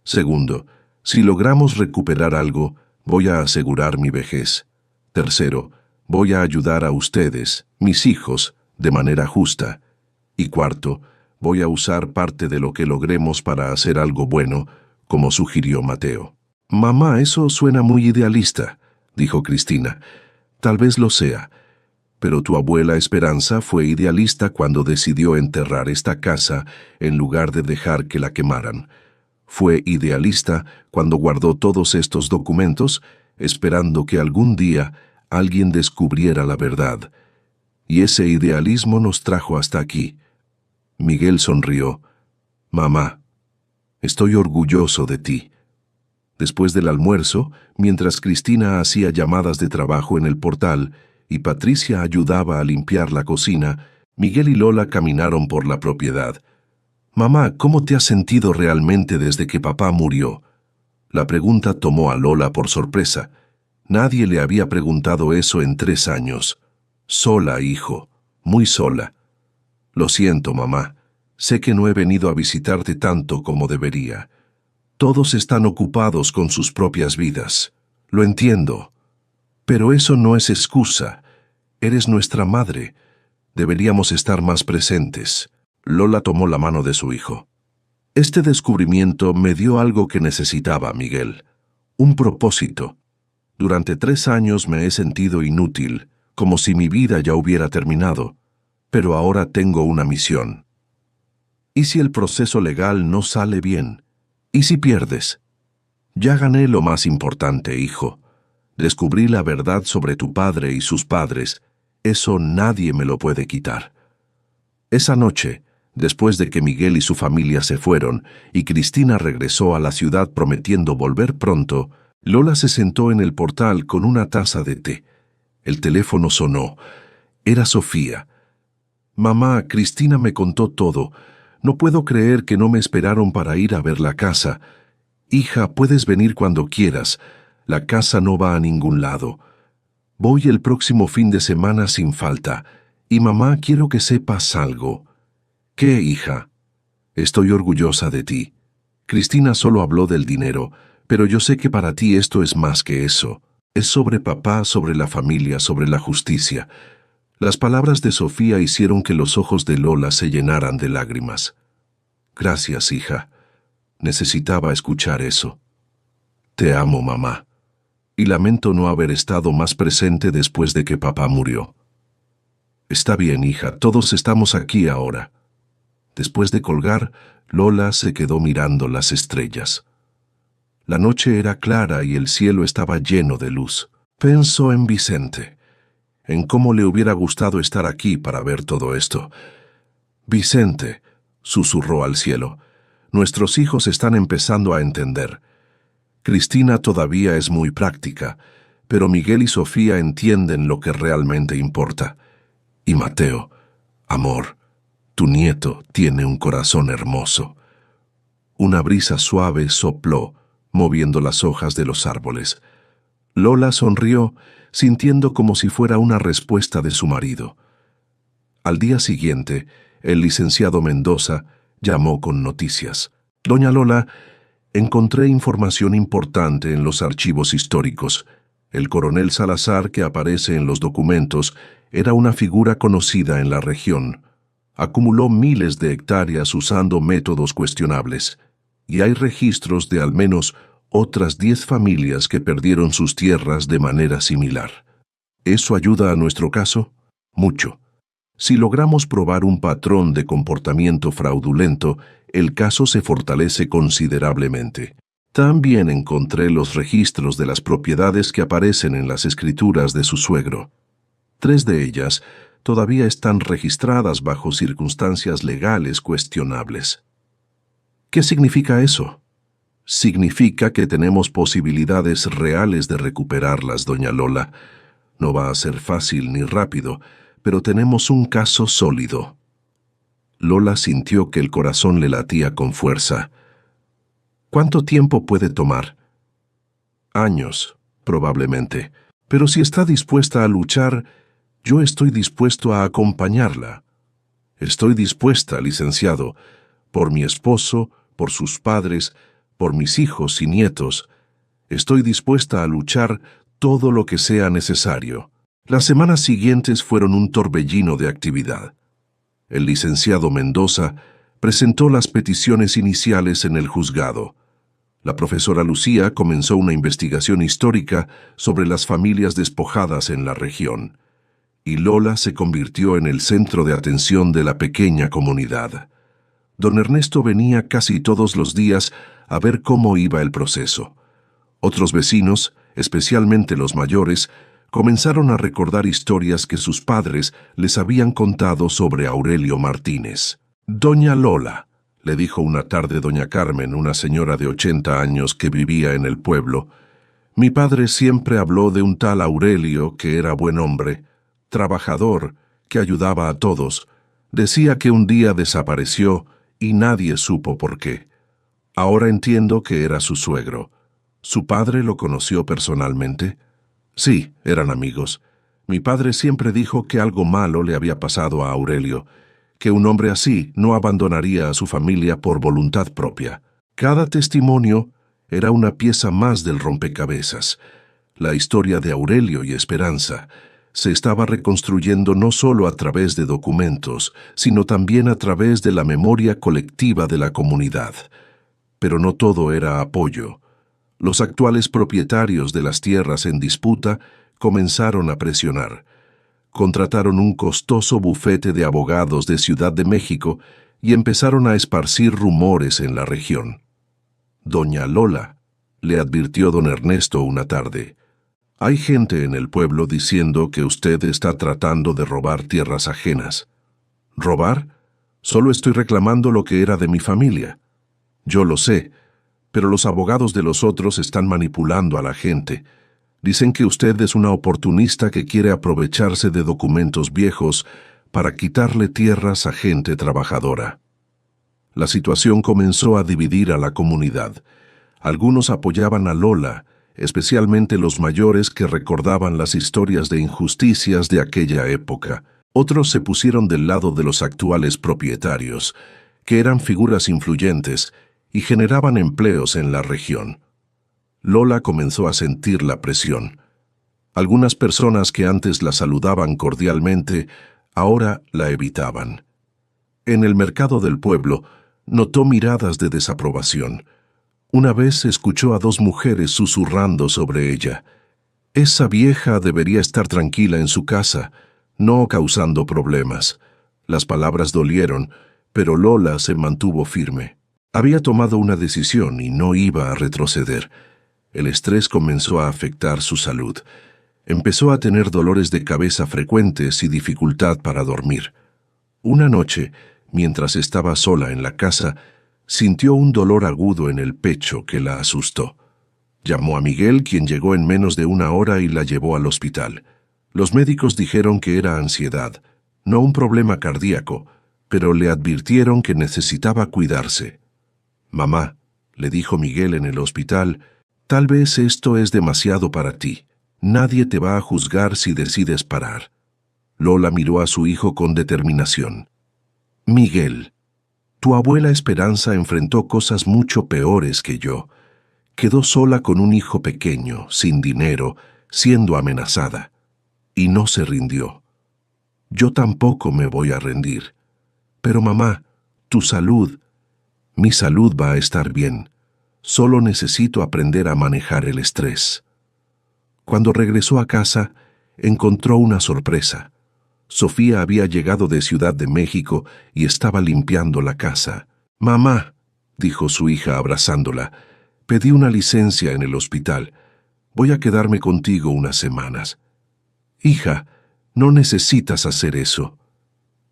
Segundo, si logramos recuperar algo, voy a asegurar mi vejez. Tercero, voy a ayudar a ustedes, mis hijos, de manera justa. Y cuarto, voy a usar parte de lo que logremos para hacer algo bueno, como sugirió Mateo». «Mamá, eso suena muy idealista», dijo Cristina. «Tal vez lo sea, pero tu abuela Esperanza fue idealista cuando decidió enterrar esta casa en lugar de dejar que la quemaran. Fue idealista cuando guardó todos estos documentos, esperando que algún día alguien descubriera la verdad. Y ese idealismo nos trajo hasta aquí». Miguel sonrió. «Mamá, estoy orgulloso de ti». Después del almuerzo, mientras Cristina hacía llamadas de trabajo en el portal y Patricia ayudaba a limpiar la cocina, Miguel y Lola caminaron por la propiedad. «Mamá, ¿cómo te has sentido realmente desde que papá murió?». La pregunta tomó a Lola por sorpresa. Nadie le había preguntado eso en 3 años. «Sola, hijo, muy sola». «Lo siento, mamá. Sé que no he venido a visitarte tanto como debería. Todos están ocupados con sus propias vidas. Lo entiendo. Pero eso no es excusa. Eres nuestra madre. Deberíamos estar más presentes». Lola tomó la mano de su hijo. «Este descubrimiento me dio algo que necesitaba, Miguel. Un propósito. Durante 3 años me he sentido inútil, como si mi vida ya hubiera terminado. Pero ahora tengo una misión. ¿Y si el proceso legal no sale bien? ¿Y si pierdes? Ya gané lo más importante, hijo. Descubrí la verdad sobre tu padre y sus padres. Eso nadie me lo puede quitar». Esa noche, después de que Miguel y su familia se fueron y Cristina regresó a la ciudad prometiendo volver pronto, Lola se sentó en el portal con una taza de té. El teléfono sonó. Era Sofía. «Mamá, Cristina me contó todo. No puedo creer que no me esperaron para ir a ver la casa. Hija, puedes venir cuando quieras. La casa no va a ningún lado. Voy el próximo fin de semana sin falta. Y mamá, quiero que sepas algo». «¿Qué, hija?» «Estoy orgullosa de ti. Cristina solo habló del dinero, pero yo sé que para ti esto es más que eso. Es sobre papá, sobre la familia, sobre la justicia». Las palabras de Sofía hicieron que los ojos de Lola se llenaran de lágrimas. «Gracias, hija. Necesitaba escuchar eso. Te amo, mamá. Y lamento no haber estado más presente después de que papá murió». «Está bien, hija, todos estamos aquí ahora». Después de colgar, Lola se quedó mirando las estrellas. La noche era clara y el cielo estaba lleno de luz. Pensó en Vicente, en cómo le hubiera gustado estar aquí para ver todo esto. «Vicente», susurró al cielo, «nuestros hijos están empezando a entender. Cristina todavía es muy práctica, pero Miguel y Sofía entienden lo que realmente importa. Y Mateo, amor, tu nieto tiene un corazón hermoso». Una brisa suave sopló, moviendo las hojas de los árboles. Lola sonrió, sintiendo como si fuera una respuesta de su marido. Al día siguiente, el licenciado Mendoza llamó con noticias. «Doña Lola, encontré información importante en los archivos históricos. El coronel Salazar, que aparece en los documentos, era una figura conocida en la región. Acumuló miles de hectáreas usando métodos cuestionables, y hay registros de al menos otras 10 familias que perdieron sus tierras de manera similar. ¿Eso ayuda a nuestro caso? Mucho. Si logramos probar un patrón de comportamiento fraudulento, el caso se fortalece considerablemente. También encontré los registros de las propiedades que aparecen en las escrituras de su suegro. 3 de ellas todavía están registradas bajo circunstancias legales cuestionables. ¿Qué significa eso? Significa que tenemos posibilidades reales de recuperarlas, doña Lola. No va a ser fácil ni rápido, pero tenemos un caso sólido. Lola sintió que el corazón le latía con fuerza. ¿Cuánto tiempo puede tomar? Años, probablemente. Pero si está dispuesta a luchar, yo estoy dispuesto a acompañarla. Estoy dispuesta, licenciado, por mi esposo, por sus padres, por mis hijos y nietos. Estoy dispuesta a luchar todo lo que sea necesario. Las semanas siguientes fueron un torbellino de actividad. El licenciado Mendoza presentó las peticiones iniciales en el juzgado. La profesora Lucía comenzó una investigación histórica sobre las familias despojadas en la región, y Lola se convirtió en el centro de atención de la pequeña comunidad. Don Ernesto venía casi todos los días a ver cómo iba el proceso. Otros vecinos, especialmente los mayores, comenzaron a recordar historias que sus padres les habían contado sobre Aurelio Martínez. «Doña Lola», le dijo una tarde doña Carmen, una señora de 80 años que vivía en el pueblo, «mi padre siempre habló de un tal Aurelio que era buen hombre, trabajador, que ayudaba a todos. Decía que un día desapareció y nadie supo por qué. Ahora entiendo que era su suegro. ¿Su padre lo conoció personalmente?» «Sí, eran amigos. Mi padre siempre dijo que algo malo le había pasado a Aurelio, que un hombre así no abandonaría a su familia por voluntad propia». Cada testimonio era una pieza más del rompecabezas. La historia de Aurelio y Esperanza se estaba reconstruyendo no solo a través de documentos, sino también a través de la memoria colectiva de la comunidad. Pero no todo era apoyo. Los actuales propietarios de las tierras en disputa comenzaron a presionar. Contrataron un costoso bufete de abogados de Ciudad de México y empezaron a esparcir rumores en la región. «Doña Lola», le advirtió don Ernesto una tarde, «hay gente en el pueblo diciendo que usted está tratando de robar tierras ajenas». «¿Robar? Solo estoy reclamando lo que era de mi familia». «Yo lo sé, pero los abogados de los otros están manipulando a la gente. Dicen que usted es una oportunista que quiere aprovecharse de documentos viejos para quitarle tierras a gente trabajadora». La situación comenzó a dividir a la comunidad. Algunos apoyaban a Lola, especialmente los mayores que recordaban las historias de injusticias de aquella época. Otros se pusieron del lado de los actuales propietarios, que eran figuras influyentes y generaban empleos en la región. Lola comenzó a sentir la presión. Algunas personas que antes la saludaban cordialmente, ahora la evitaban. En el mercado del pueblo, notó miradas de desaprobación. Una vez escuchó a 2 mujeres susurrando sobre ella. «Esa vieja debería estar tranquila en su casa, no causando problemas». Las palabras dolieron, pero Lola se mantuvo firme. Había tomado una decisión y no iba a retroceder. El estrés comenzó a afectar su salud. Empezó a tener dolores de cabeza frecuentes y dificultad para dormir. Una noche, mientras estaba sola en la casa, sintió un dolor agudo en el pecho que la asustó. Llamó a Miguel, quien llegó en menos de 1 hora y la llevó al hospital. Los médicos dijeron que era ansiedad, no un problema cardíaco, pero le advirtieron que necesitaba cuidarse. «Mamá», le dijo Miguel en el hospital, «tal vez esto es demasiado para ti. Nadie te va a juzgar si decides parar». Lola miró a su hijo con determinación. «Miguel, tu abuela Esperanza enfrentó cosas mucho peores que yo. Quedó sola con un hijo pequeño, sin dinero, siendo amenazada. Y no se rindió. Yo tampoco me voy a rendir. Pero mamá, tu salud, mi salud va a estar bien. Solo necesito aprender a manejar el estrés». Cuando regresó a casa, encontró una sorpresa. Sofía había llegado de Ciudad de México y estaba limpiando la casa. «Mamá», dijo su hija abrazándola, «pedí una licencia en el hospital. Voy a quedarme contigo unas semanas». «Hija, no necesitas hacer eso».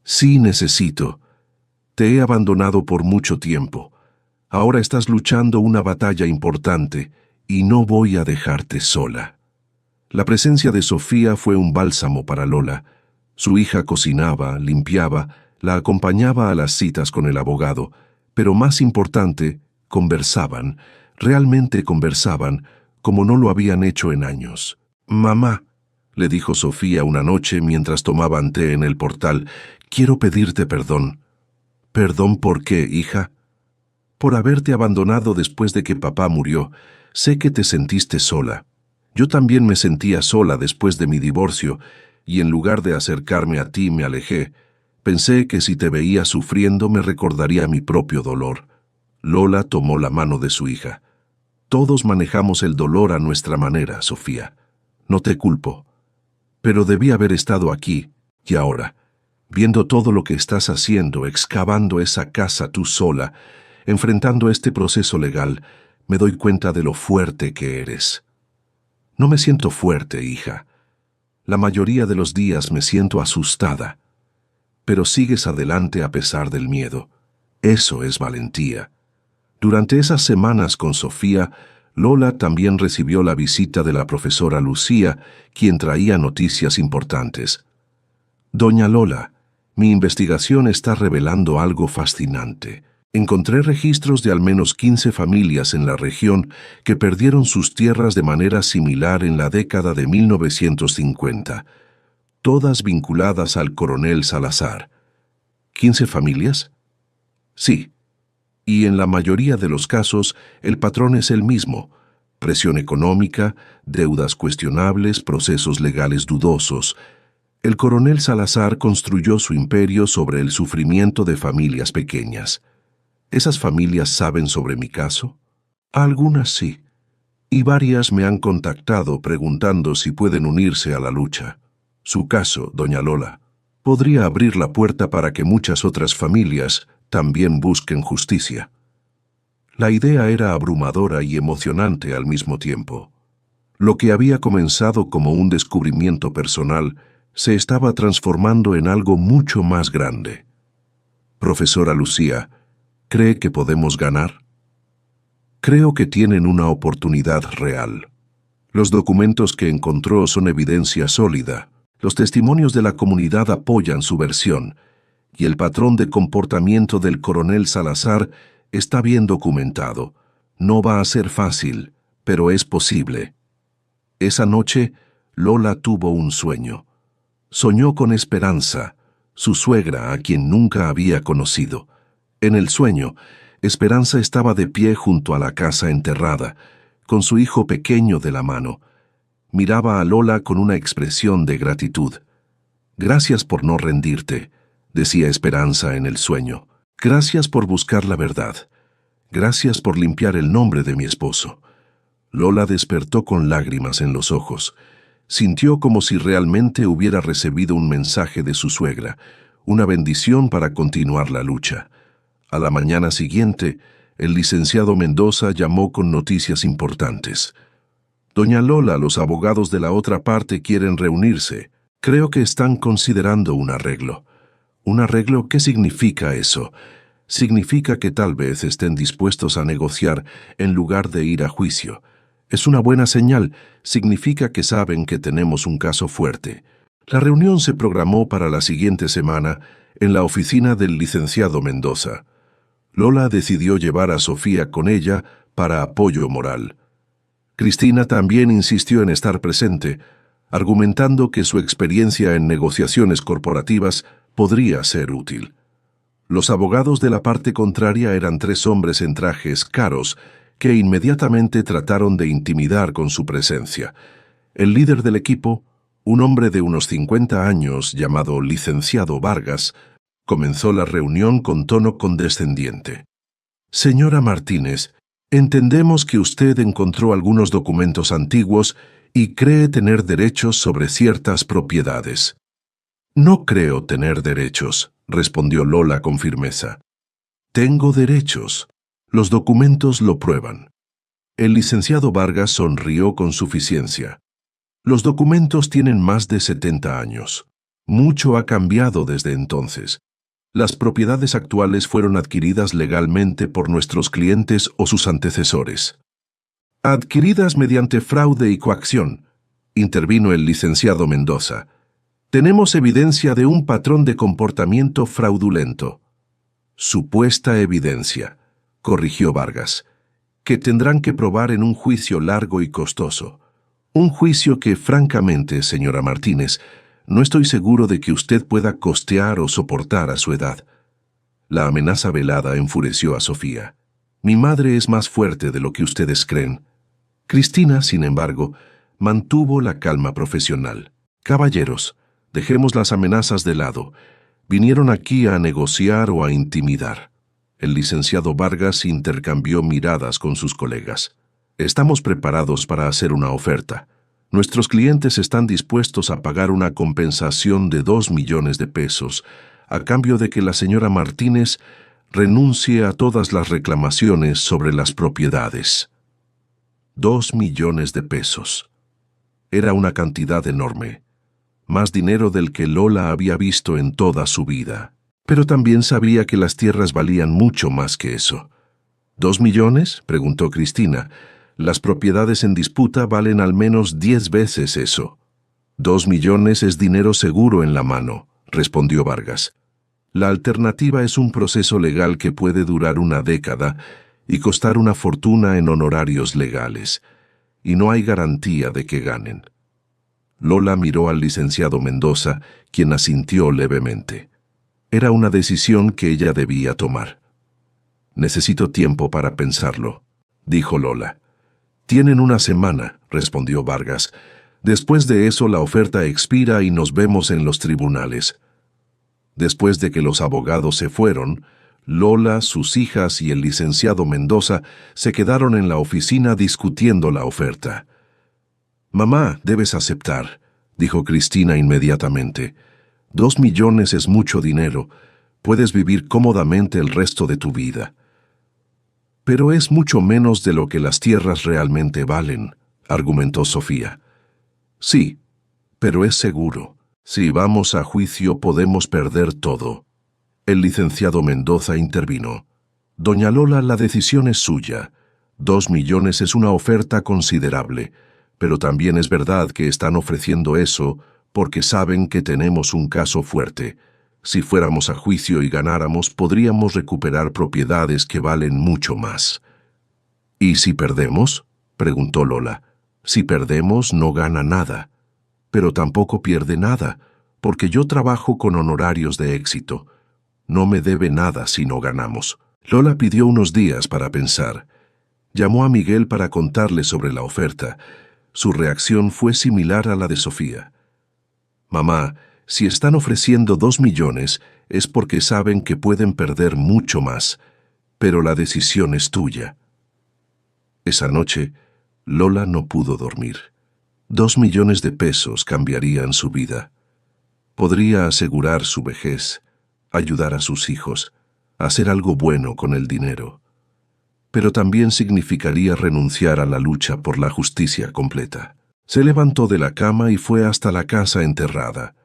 «Sí necesito. Te he abandonado por mucho tiempo. Ahora estás luchando una batalla importante y no voy a dejarte sola». La presencia de Sofía fue un bálsamo para Lola. Su hija cocinaba, limpiaba, la acompañaba a las citas con el abogado, pero más importante, conversaban, realmente conversaban, como no lo habían hecho en años. «Mamá», le dijo Sofía una noche mientras tomaban té en el portal, «quiero pedirte perdón». «¿Perdón por qué, hija?» «Por haberte abandonado después de que papá murió. Sé que te sentiste sola. Yo también me sentía sola después de mi divorcio, y en lugar de acercarme a ti me alejé. Pensé que si te veía sufriendo me recordaría mi propio dolor». Lola tomó la mano de su hija. «Todos manejamos el dolor a nuestra manera, Sofía. No te culpo. Pero debí haber estado aquí, y ahora, viendo todo lo que estás haciendo, excavando esa casa tú sola, enfrentando este proceso legal, me doy cuenta de lo fuerte que eres». «No me siento fuerte, hija. La mayoría de los días me siento asustada. Pero sigues adelante a pesar del miedo. Eso es valentía». Durante esas semanas con Sofía, Lola también recibió la visita de la profesora Lucía, quien traía noticias importantes. «Doña Lola, mi investigación está revelando algo fascinante. Encontré registros de al menos 15 familias en la región que perdieron sus tierras de manera similar en la década de 1950, todas vinculadas al coronel Salazar». «¿15 familias?» «Sí. Y en la mayoría de los casos el patrón es el mismo: presión económica, deudas cuestionables, procesos legales dudosos. El coronel Salazar construyó su imperio sobre el sufrimiento de familias pequeñas. ¿Esas familias saben sobre mi caso?» «Algunas sí, y varias me han contactado preguntando si pueden unirse a la lucha. Su caso, doña Lola, podría abrir la puerta para que muchas otras familias también busquen justicia». La idea era abrumadora y emocionante al mismo tiempo. Lo que había comenzado como un descubrimiento personal se estaba transformando en algo mucho más grande. «Profesora Lucía, ¿cree que podemos ganar?» «Creo que tienen una oportunidad real. Los documentos que encontró son evidencia sólida. Los testimonios de la comunidad apoyan su versión, y el patrón de comportamiento del coronel Salazar está bien documentado. No va a ser fácil, pero es posible». Esa noche, Lola tuvo un sueño. Soñó con Esperanza, su suegra a quien nunca había conocido. En el sueño, Esperanza estaba de pie junto a la casa enterrada, con su hijo pequeño de la mano. Miraba a Lola con una expresión de gratitud. «Gracias por no rendirte», decía Esperanza en el sueño. «Gracias por buscar la verdad. Gracias por limpiar el nombre de mi esposo». Lola despertó con lágrimas en los ojos. Sintió como si realmente hubiera recibido un mensaje de su suegra, una bendición para continuar la lucha. A la mañana siguiente, el licenciado Mendoza llamó con noticias importantes. «Doña Lola, los abogados de la otra parte quieren reunirse. Creo que están considerando un arreglo». «¿Un arreglo? ¿Qué significa eso?» «Significa que tal vez estén dispuestos a negociar en lugar de ir a juicio. Es una buena señal. Significa que saben que tenemos un caso fuerte». La reunión se programó para la siguiente semana en la oficina del licenciado Mendoza. Lola decidió llevar a Sofía con ella para apoyo moral. Cristina también insistió en estar presente, argumentando que su experiencia en negociaciones corporativas podría ser útil. Los abogados de la parte contraria eran 3 hombres en trajes caros que inmediatamente trataron de intimidar con su presencia. El líder del equipo, un hombre de unos 50 años llamado licenciado Vargas, comenzó la reunión con tono condescendiente. «Señora Martínez, entendemos que usted encontró algunos documentos antiguos y cree tener derechos sobre ciertas propiedades. No creo tener derechos, respondió Lola con firmeza. Tengo derechos. Los documentos lo prueban. El licenciado Vargas sonrió con suficiencia. Los documentos tienen más de 70 años. Mucho ha cambiado desde entonces. Las propiedades actuales fueron adquiridas legalmente por nuestros clientes o sus antecesores. Adquiridas mediante fraude y coacción, intervino el licenciado Mendoza. Tenemos evidencia de un patrón de comportamiento fraudulento. Supuesta evidencia, corrigió Vargas, que tendrán que probar en un juicio largo y costoso. Un juicio que, francamente, señora Martínez, no estoy seguro de que usted pueda costear o soportar a su edad. La amenaza velada enfureció a Sofía. Mi madre es más fuerte de lo que ustedes creen. Cristina, sin embargo, mantuvo la calma profesional. Caballeros, dejemos las amenazas de lado. Vinieron aquí a negociar o a intimidar. El licenciado Vargas intercambió miradas con sus colegas. Estamos preparados para hacer una oferta. Nuestros clientes están dispuestos a pagar una compensación de 2 millones de pesos, a cambio de que la señora Martínez renuncie a todas las reclamaciones sobre las propiedades. 2 millones de pesos. Era una cantidad enorme, más dinero del que Lola había visto en toda su vida. Pero también sabía que las tierras valían mucho más que eso. ¿2 millones? Preguntó Cristina. Las propiedades en disputa valen al menos 10 veces eso. 2 millones es dinero seguro en la mano, respondió Vargas. La alternativa es un proceso legal que puede durar una década y costar una fortuna en honorarios legales, y no hay garantía de que ganen. Lola miró al licenciado Mendoza, quien asintió levemente. Era una decisión que ella debía tomar. Necesito tiempo para pensarlo, dijo Lola. Tienen una semana, respondió Vargas. Después de eso la oferta expira y nos vemos en los tribunales. Después de que los abogados se fueron, Lola, sus hijas y el licenciado Mendoza se quedaron en la oficina discutiendo la oferta. «Mamá, debes aceptar», dijo Cristina inmediatamente. 2 millones es mucho dinero. Puedes vivir cómodamente el resto de tu vida. Pero es mucho menos de lo que las tierras realmente valen, argumentó Sofía. Sí, pero es seguro. Si vamos a juicio podemos perder todo. El licenciado Mendoza intervino. Doña Lola, la decisión es suya. 2 millones es una oferta considerable, pero también es verdad que están ofreciendo eso porque saben que tenemos un caso fuerte. Si fuéramos a juicio y ganáramos, podríamos recuperar propiedades que valen mucho más. ¿Y si perdemos?, preguntó Lola. Si perdemos, no gana nada. Pero tampoco pierde nada, porque yo trabajo con honorarios de éxito. No me debe nada si no ganamos. Lola pidió unos días para pensar. Llamó a Miguel para contarle sobre la oferta. Su reacción fue similar a la de Sofía. «Mamá, si están ofreciendo 2 millones es porque saben que pueden perder mucho más, pero la decisión es tuya». Esa noche, Lola no pudo dormir. 2 millones de pesos cambiarían su vida. Podría asegurar su vejez, ayudar a sus hijos, hacer algo bueno con el dinero. Pero también significaría renunciar a la lucha por la justicia completa. Se levantó de la cama y fue hasta la casa enterrada.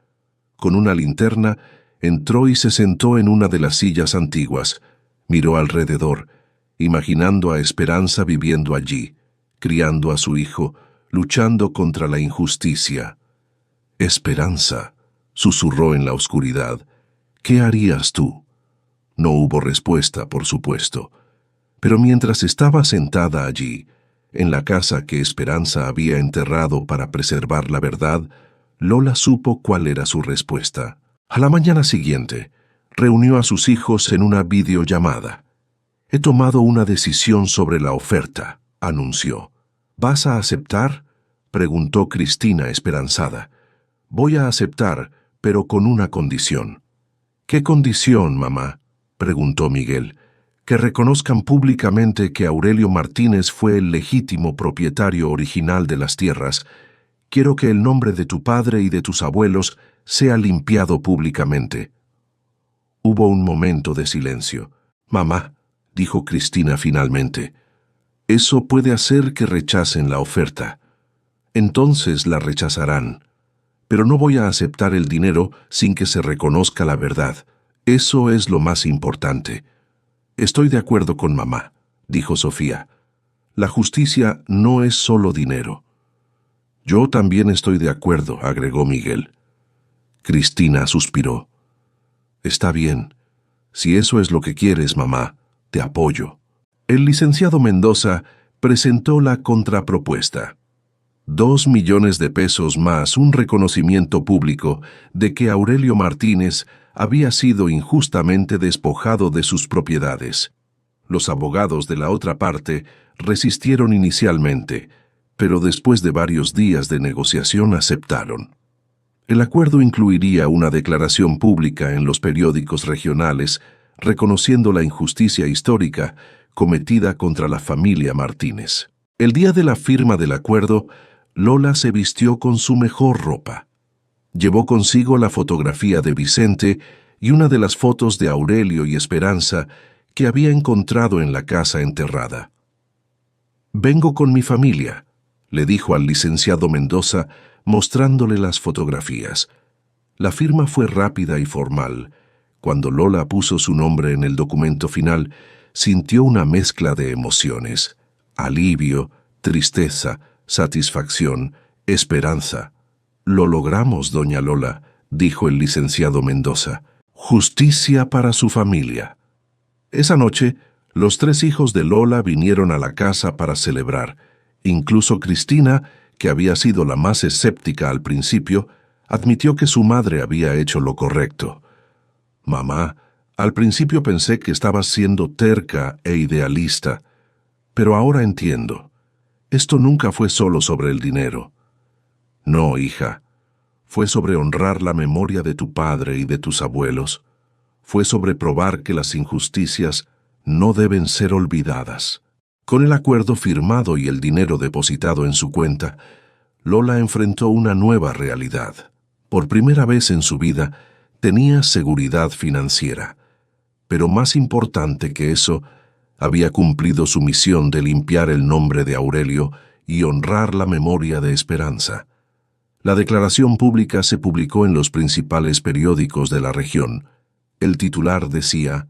Con una linterna, entró y se sentó en una de las sillas antiguas. Miró alrededor, imaginando a Esperanza viviendo allí, criando a su hijo, luchando contra la injusticia. «Esperanza», susurró en la oscuridad, «¿qué harías tú?». No hubo respuesta, por supuesto. Pero mientras estaba sentada allí, en la casa que Esperanza había enterrado para preservar la verdad, Lola supo cuál era su respuesta. A la mañana siguiente, reunió a sus hijos en una videollamada. «He tomado una decisión sobre la oferta», anunció. «¿Vas a aceptar?», preguntó Cristina esperanzada. «Voy a aceptar, pero con una condición». «¿Qué condición, mamá?», preguntó Miguel. «Que reconozcan públicamente que Aurelio Martínez fue el legítimo propietario original de las tierras, Quiero que el nombre de tu padre y de tus abuelos sea limpiado públicamente». Hubo un momento de silencio. «Mamá», dijo Cristina finalmente, «eso puede hacer que rechacen la oferta. Entonces la rechazarán. Pero no voy a aceptar el dinero sin que se reconozca la verdad. Eso es lo más importante». «Estoy de acuerdo con mamá», dijo Sofía. «La justicia no es solo dinero». «Yo también estoy de acuerdo», agregó Miguel. Cristina suspiró. «Está bien. Si eso es lo que quieres, mamá, te apoyo». El licenciado Mendoza presentó la contrapropuesta. 2 millones de pesos más un reconocimiento público de que Aurelio Martínez había sido injustamente despojado de sus propiedades. Los abogados de la otra parte resistieron inicialmente, pero después de varios días de negociación aceptaron. El acuerdo incluiría una declaración pública en los periódicos regionales reconociendo la injusticia histórica cometida contra la familia Martínez. El día de la firma del acuerdo, Lola se vistió con su mejor ropa. Llevó consigo la fotografía de Vicente y una de las fotos de Aurelio y Esperanza que había encontrado en la casa enterrada. «Vengo con mi familia», le dijo al licenciado Mendoza, mostrándole las fotografías. La firma fue rápida y formal. Cuando Lola puso su nombre en el documento final, sintió una mezcla de emociones: alivio, tristeza, satisfacción, esperanza. «Lo logramos, doña Lola», dijo el licenciado Mendoza. «Justicia para su familia». Esa noche, los 3 hijos de Lola vinieron a la casa para celebrar. Incluso Cristina, que había sido la más escéptica al principio, admitió que su madre había hecho lo correcto. «Mamá, al principio pensé que estabas siendo terca e idealista, pero ahora entiendo. Esto nunca fue solo sobre el dinero». «No, hija. Fue sobre honrar la memoria de tu padre y de tus abuelos. Fue sobre probar que las injusticias no deben ser olvidadas». Con el acuerdo firmado y el dinero depositado en su cuenta, Lola enfrentó una nueva realidad. Por primera vez en su vida, tenía seguridad financiera. Pero más importante que eso, había cumplido su misión de limpiar el nombre de Aurelio y honrar la memoria de Esperanza. La declaración pública se publicó en los principales periódicos de la región. El titular decía: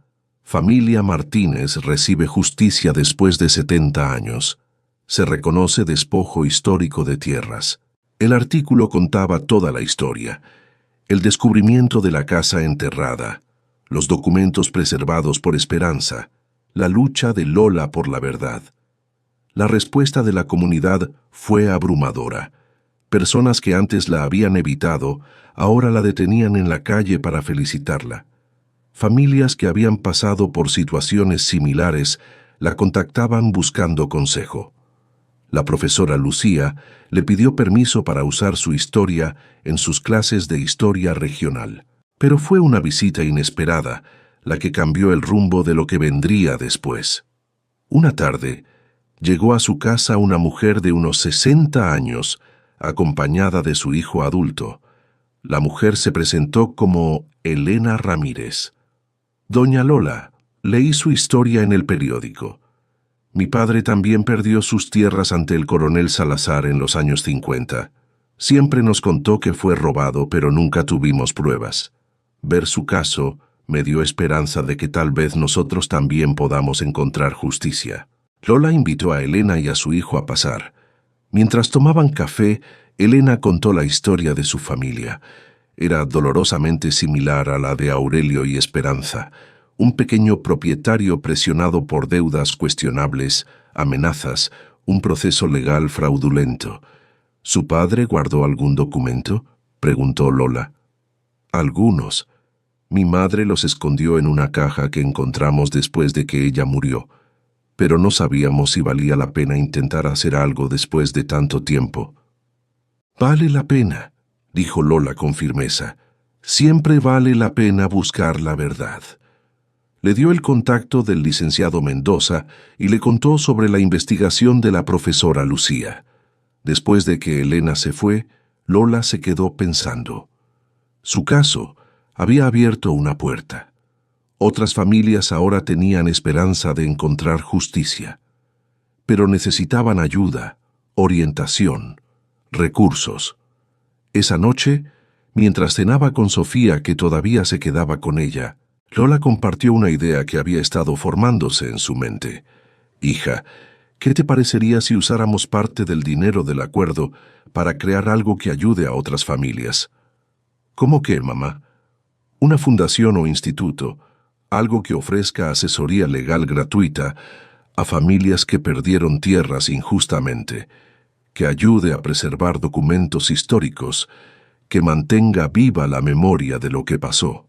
«Familia Martínez recibe justicia después de 70 años. Se reconoce despojo histórico de tierras». El artículo contaba toda la historia: el descubrimiento de la casa enterrada, los documentos preservados por Esperanza, la lucha de Lola por la verdad. La respuesta de la comunidad fue abrumadora. Personas que antes la habían evitado, ahora la detenían en la calle para felicitarla. Familias que habían pasado por situaciones similares la contactaban buscando consejo. La profesora Lucía le pidió permiso para usar su historia en sus clases de historia regional. Pero fue una visita inesperada la que cambió el rumbo de lo que vendría después. Una tarde, llegó a su casa una mujer de unos 60 años, acompañada de su hijo adulto. La mujer se presentó como Elena Ramírez. «Doña Lola, leí su historia en el periódico. Mi padre también perdió sus tierras ante el coronel Salazar en los años 50. Siempre nos contó que fue robado, pero nunca tuvimos pruebas. Ver su caso me dio esperanza de que tal vez nosotros también podamos encontrar justicia». Lola invitó a Elena y a su hijo a pasar. Mientras tomaban café, Elena contó la historia de su familia. Era dolorosamente similar a la de Aurelio y Esperanza, un pequeño propietario presionado por deudas cuestionables, amenazas, un proceso legal fraudulento. ¿Su padre guardó algún documento?, preguntó Lola. «Algunos. Mi madre los escondió en una caja que encontramos después de que ella murió, pero no sabíamos si valía la pena intentar hacer algo después de tanto tiempo». «Vale la pena», dijo Lola con firmeza. «Siempre vale la pena buscar la verdad». Le dio el contacto del licenciado Mendoza y le contó sobre la investigación de la profesora Lucía. Después de que Elena se fue, Lola se quedó pensando. Su caso había abierto una puerta. Otras familias ahora tenían esperanza de encontrar justicia, pero necesitaban ayuda, orientación, recursos. Esa noche, mientras cenaba con Sofía, que todavía se quedaba con ella, Lola compartió una idea que había estado formándose en su mente. Hija, ¿qué te parecería si usáramos parte del dinero del acuerdo para crear algo que ayude a otras familias? ¿Cómo qué, mamá? Una fundación o instituto, algo que ofrezca asesoría legal gratuita a familias que perdieron tierras injustamente, que ayude a preservar documentos históricos, que mantenga viva la memoria de lo que pasó.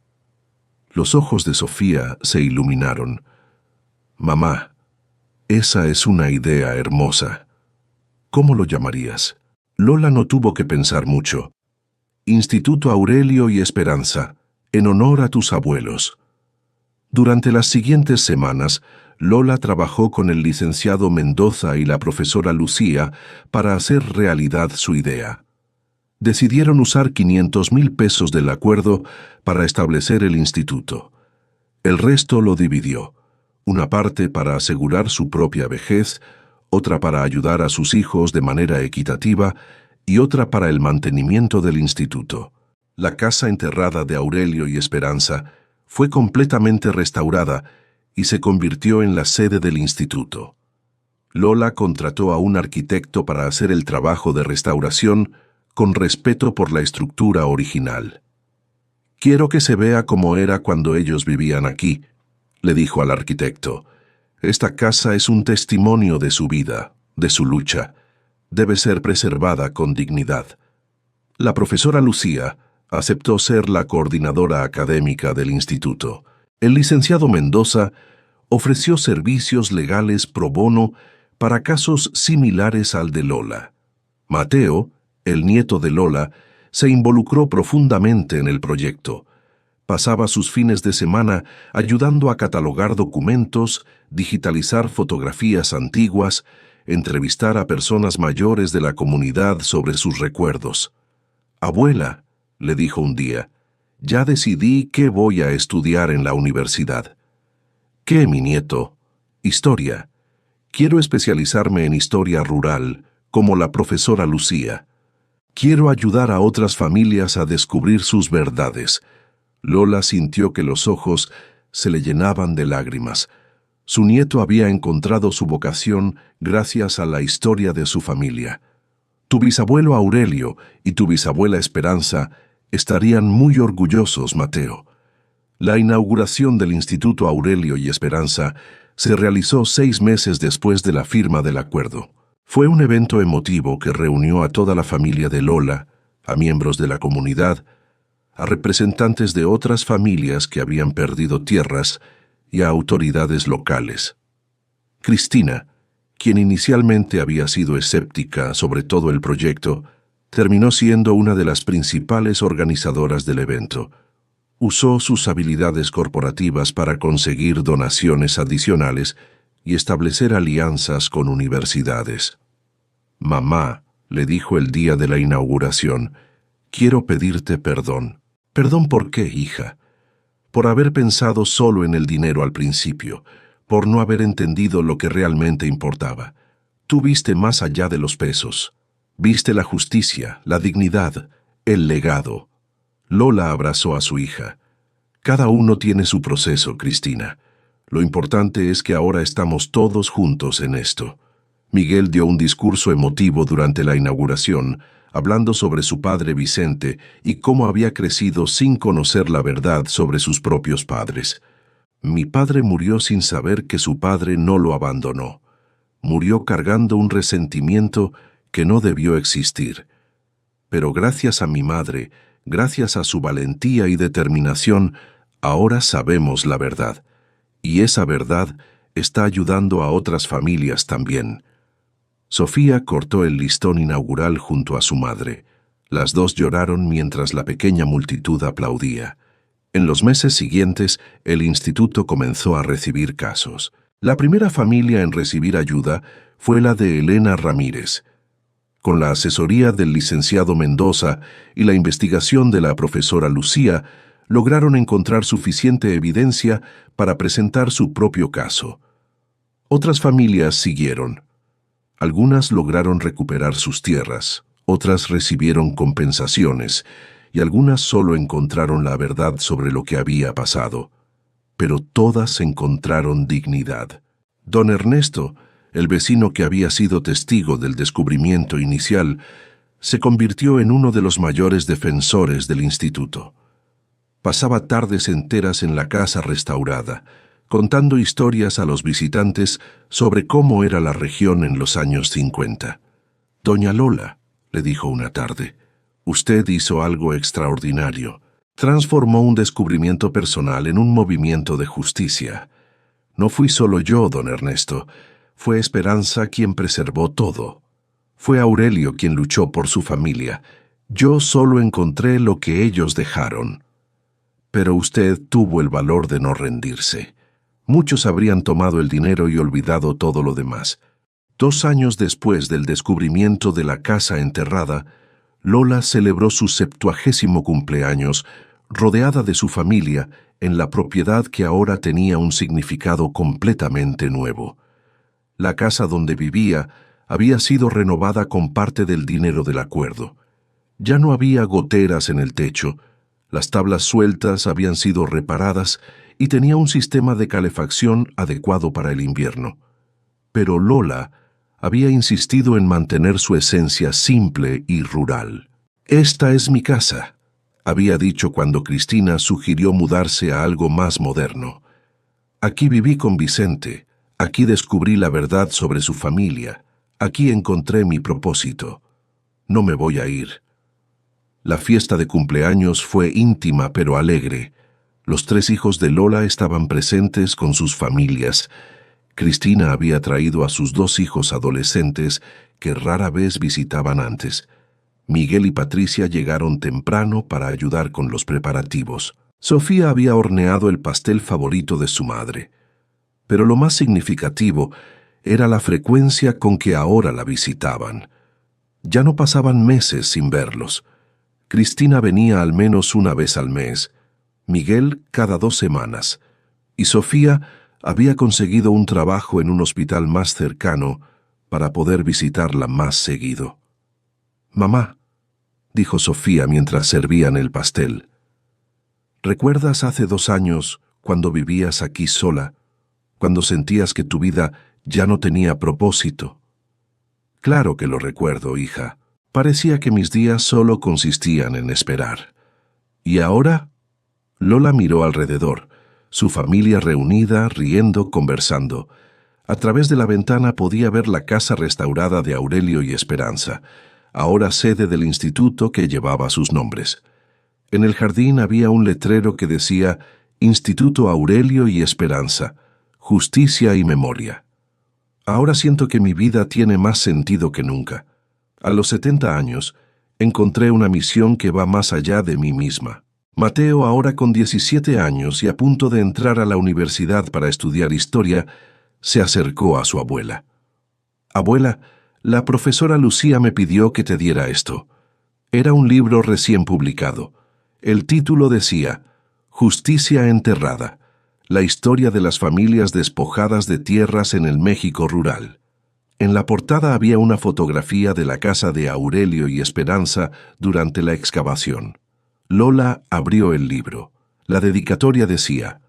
Los ojos de Sofía se iluminaron. Mamá, esa es una idea hermosa. ¿Cómo lo llamarías? Lola no tuvo que pensar mucho. Instituto Aurelio y Esperanza, en honor a tus abuelos. Durante las siguientes semanas, Lola trabajó con el licenciado Mendoza y la profesora Lucía para hacer realidad su idea. Decidieron usar 500,000 pesos del acuerdo para establecer el instituto. El resto lo dividió, una parte para asegurar su propia vejez, otra para ayudar a sus hijos de manera equitativa y otra para el mantenimiento del instituto. La casa enterrada de Aurelio y Esperanza fue completamente restaurada y se convirtió en la sede del instituto. Lola contrató a un arquitecto para hacer el trabajo de restauración con respeto por la estructura original. «Quiero que se vea como era cuando ellos vivían aquí», le dijo al arquitecto. «Esta casa es un testimonio de su vida, de su lucha. Debe ser preservada con dignidad». La profesora Lucía aceptó ser la coordinadora académica del instituto. El licenciado Mendoza ofreció servicios legales pro bono para casos similares al de Lola. Mateo, el nieto de Lola, se involucró profundamente en el proyecto. Pasaba sus fines de semana ayudando a catalogar documentos, digitalizar fotografías antiguas, entrevistar a personas mayores de la comunidad sobre sus recuerdos. «Abuela», le dijo un día, «ya decidí qué voy a estudiar en la universidad». «¿Qué, mi nieto?» «Historia. Quiero especializarme en historia rural, como la profesora Lucía. Quiero ayudar a otras familias a descubrir sus verdades». Lola sintió que los ojos se le llenaban de lágrimas. Su nieto había encontrado su vocación gracias a la historia de su familia. Tu bisabuelo Aurelio y tu bisabuela Esperanza estarían muy orgullosos, Mateo. La inauguración del Instituto Aurelio y Esperanza se realizó 6 meses después de la firma del acuerdo. Fue un evento emotivo que reunió a toda la familia de Lola, a miembros de la comunidad, a representantes de otras familias que habían perdido tierras y a autoridades locales. Cristina, quien inicialmente había sido escéptica sobre todo el proyecto, terminó siendo una de las principales organizadoras del evento. Usó sus habilidades corporativas para conseguir donaciones adicionales y establecer alianzas con universidades. «Mamá», le dijo el día de la inauguración, «quiero pedirte perdón». «¿Perdón por qué, hija?» «Por haber pensado solo en el dinero al principio, por no haber entendido lo que realmente importaba. Tú viste más allá de los pesos. Viste la justicia, la dignidad, el legado». Lola abrazó a su hija. «Cada uno tiene su proceso, Cristina. Lo importante es que ahora estamos todos juntos en esto». Miguel dio un discurso emotivo durante la inauguración, hablando sobre su padre Vicente y cómo había crecido sin conocer la verdad sobre sus propios padres. «Mi padre murió sin saber que su padre no lo abandonó. Murió cargando un resentimiento que no debió existir. Pero gracias a mi madre, gracias a su valentía y determinación, ahora sabemos la verdad. Y esa verdad está ayudando a otras familias también». Sofía cortó el listón inaugural junto a su madre. Las dos lloraron mientras la pequeña multitud aplaudía. En los meses siguientes, el instituto comenzó a recibir casos. La primera familia en recibir ayuda fue la de Elena Ramírez. Con la asesoría del licenciado Mendoza y la investigación de la profesora Lucía, lograron encontrar suficiente evidencia para presentar su propio caso. Otras familias siguieron. Algunas lograron recuperar sus tierras, otras recibieron compensaciones, y algunas solo encontraron la verdad sobre lo que había pasado. Pero todas encontraron dignidad. Don Ernesto, el vecino que había sido testigo del descubrimiento inicial, se convirtió en uno de los mayores defensores del instituto. Pasaba tardes enteras en la casa restaurada, contando historias a los visitantes sobre cómo era la región en los años 50. «Doña Lola», le dijo una tarde, «usted hizo algo extraordinario. Transformó un descubrimiento personal en un movimiento de justicia. No fui solo yo, don Ernesto. Fue Esperanza quien preservó todo. Fue Aurelio quien luchó por su familia. Yo solo encontré lo que ellos dejaron. Pero usted tuvo el valor de no rendirse. Muchos habrían tomado el dinero y olvidado todo lo demás». 2 años después del descubrimiento de la casa enterrada, Lola celebró su 70º cumpleaños, rodeada de su familia, en la propiedad que ahora tenía un significado completamente nuevo. La casa donde vivía había sido renovada con parte del dinero del acuerdo. Ya no había goteras en el techo, las tablas sueltas habían sido reparadas y tenía un sistema de calefacción adecuado para el invierno. Pero Lola había insistido en mantener su esencia simple y rural. «Esta es mi casa», había dicho cuando Cristina sugirió mudarse a algo más moderno. «Aquí viví con Vicente, aquí descubrí la verdad sobre su familia, aquí encontré mi propósito. No me voy a ir». La fiesta de cumpleaños fue íntima pero alegre. Los 3 hijos de Lola estaban presentes con sus familias. Cristina había traído a sus 2 hijos adolescentes que rara vez visitaban antes. Miguel y Patricia llegaron temprano para ayudar con los preparativos. Sofía había horneado el pastel favorito de su madre. Pero lo más significativo era la frecuencia con que ahora la visitaban. Ya no pasaban meses sin verlos. Cristina venía al menos una vez al mes, Miguel cada 2 semanas, y Sofía había conseguido un trabajo en un hospital más cercano para poder visitarla más seguido. «Mamá», dijo Sofía mientras servían el pastel, «¿recuerdas hace 2 años cuando vivías aquí sola, cuando sentías que tu vida ya no tenía propósito?» «Claro que lo recuerdo, hija. Parecía que mis días solo consistían en esperar. ¿Y ahora?» Lola miró alrededor. Su familia reunida, riendo, conversando. A través de la ventana podía ver la casa restaurada de Aurelio y Esperanza, ahora sede del instituto que llevaba sus nombres. En el jardín había un letrero que decía «Instituto Aurelio y Esperanza, Justicia y Memoria». Ahora siento que mi vida tiene más sentido que nunca. A los 70 años, encontré una misión que va más allá de mí misma. Mateo, ahora con 17 años y a punto de entrar a la universidad para estudiar historia, se acercó a su abuela. «Abuela, la profesora Lucía me pidió que te diera esto». Era un libro recién publicado. El título decía «Justicia enterrada. La historia de las familias despojadas de tierras en el México rural». En la portada había una fotografía de la casa de Aurelio y Esperanza durante la excavación. Lola abrió el libro. La dedicatoria decía: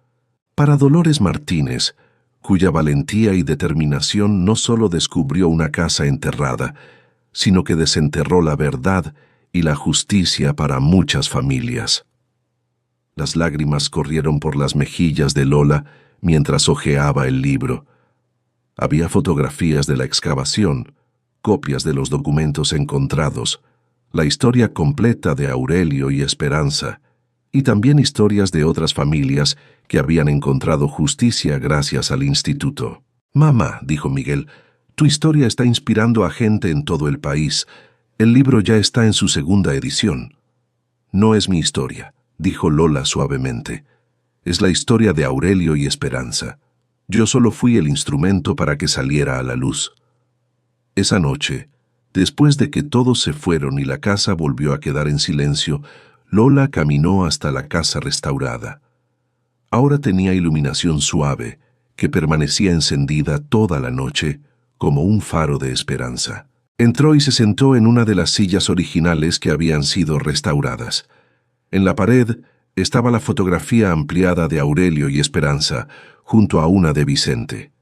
«Para Dolores Martínez, cuya valentía y determinación no solo descubrió una casa enterrada, sino que desenterró la verdad y la justicia para muchas familias». Las lágrimas corrieron por las mejillas de Lola mientras hojeaba el libro. Había fotografías de la excavación, copias de los documentos encontrados, la historia completa de Aurelio y Esperanza, y también historias de otras familias que habían encontrado justicia gracias al instituto. «Mamá», dijo Miguel, «tu historia está inspirando a gente en todo el país. El libro ya está en su 2ª edición». «No es mi historia», dijo Lola suavemente. «Es la historia de Aurelio y Esperanza. Yo solo fui el instrumento para que saliera a la luz». Esa noche, Después de que todos se fueron y la casa volvió a quedar en silencio, Lola caminó hasta la casa restaurada. Ahora tenía iluminación suave, que permanecía encendida toda la noche, como un faro de esperanza. Entró y se sentó en una de las sillas originales que habían sido restauradas. En la pared estaba la fotografía ampliada de Aurelio y Esperanza, junto a una de Vicente.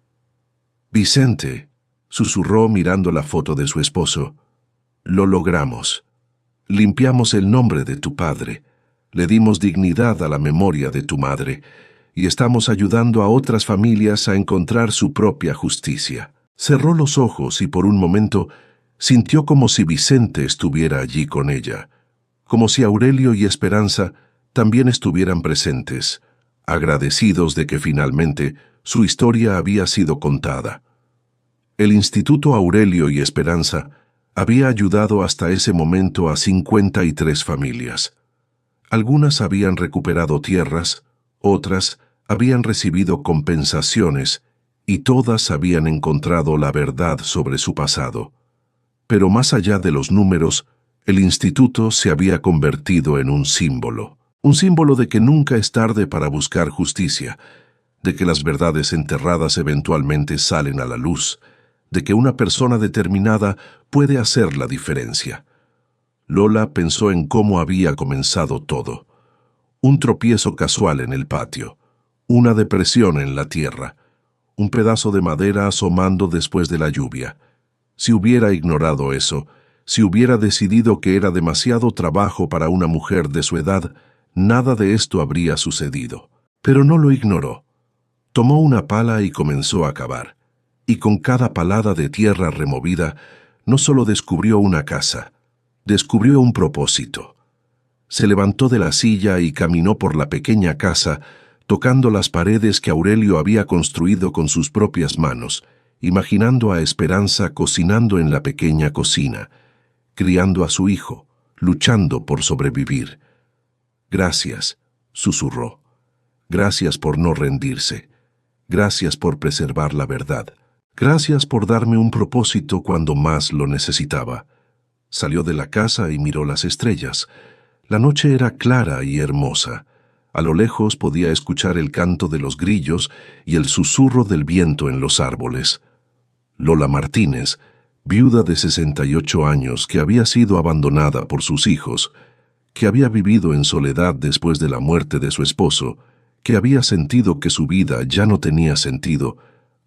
«Vicente», susurró mirando la foto de su esposo, «lo logramos. Limpiamos el nombre de tu padre, le dimos dignidad a la memoria de tu madre, y estamos ayudando a otras familias a encontrar su propia justicia». Cerró los ojos y por un momento sintió como si Vicente estuviera allí con ella, como si Aurelio y Esperanza también estuvieran presentes, agradecidos de que finalmente su historia había sido contada. El Instituto Aurelio y Esperanza había ayudado hasta ese momento a 53 familias. Algunas habían recuperado tierras, otras habían recibido compensaciones y todas habían encontrado la verdad sobre su pasado. Pero más allá de los números, el instituto se había convertido en un símbolo de que nunca es tarde para buscar justicia, de que las verdades enterradas eventualmente salen a la luz, de que una persona determinada puede hacer la diferencia. Lola pensó en cómo había comenzado todo. Un tropiezo casual en el patio, una depresión en la tierra, un pedazo de madera asomando después de la lluvia. Si hubiera ignorado eso, si hubiera decidido que era demasiado trabajo para una mujer de su edad, nada de esto habría sucedido. Pero no lo ignoró. Tomó una pala y comenzó a cavar. Y con cada palada de tierra removida, no solo descubrió una casa, descubrió un propósito. Se levantó de la silla y caminó por la pequeña casa, tocando las paredes que Aurelio había construido con sus propias manos, imaginando a Esperanza cocinando en la pequeña cocina, criando a su hijo, luchando por sobrevivir. «Gracias», susurró. «Gracias por no rendirse. Gracias por preservar la verdad. Gracias por darme un propósito cuando más lo necesitaba». Salió de la casa y miró las estrellas. La noche era clara y hermosa. A lo lejos podía escuchar el canto de los grillos y el susurro del viento en los árboles. Lola Martínez, viuda de 68 años que había sido abandonada por sus hijos, que había vivido en soledad después de la muerte de su esposo, que había sentido que su vida ya no tenía sentido,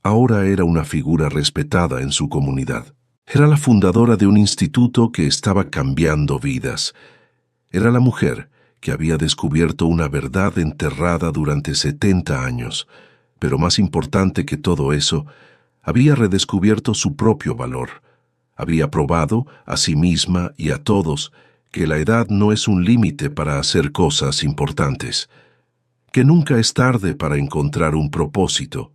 ahora era una figura respetada en su comunidad. Era la fundadora de un instituto que estaba cambiando vidas. Era la mujer que había descubierto una verdad enterrada durante 70 años, pero más importante que todo eso, había redescubierto su propio valor. Había probado a sí misma y a todos que la edad no es un límite para hacer cosas importantes, que nunca es tarde para encontrar un propósito,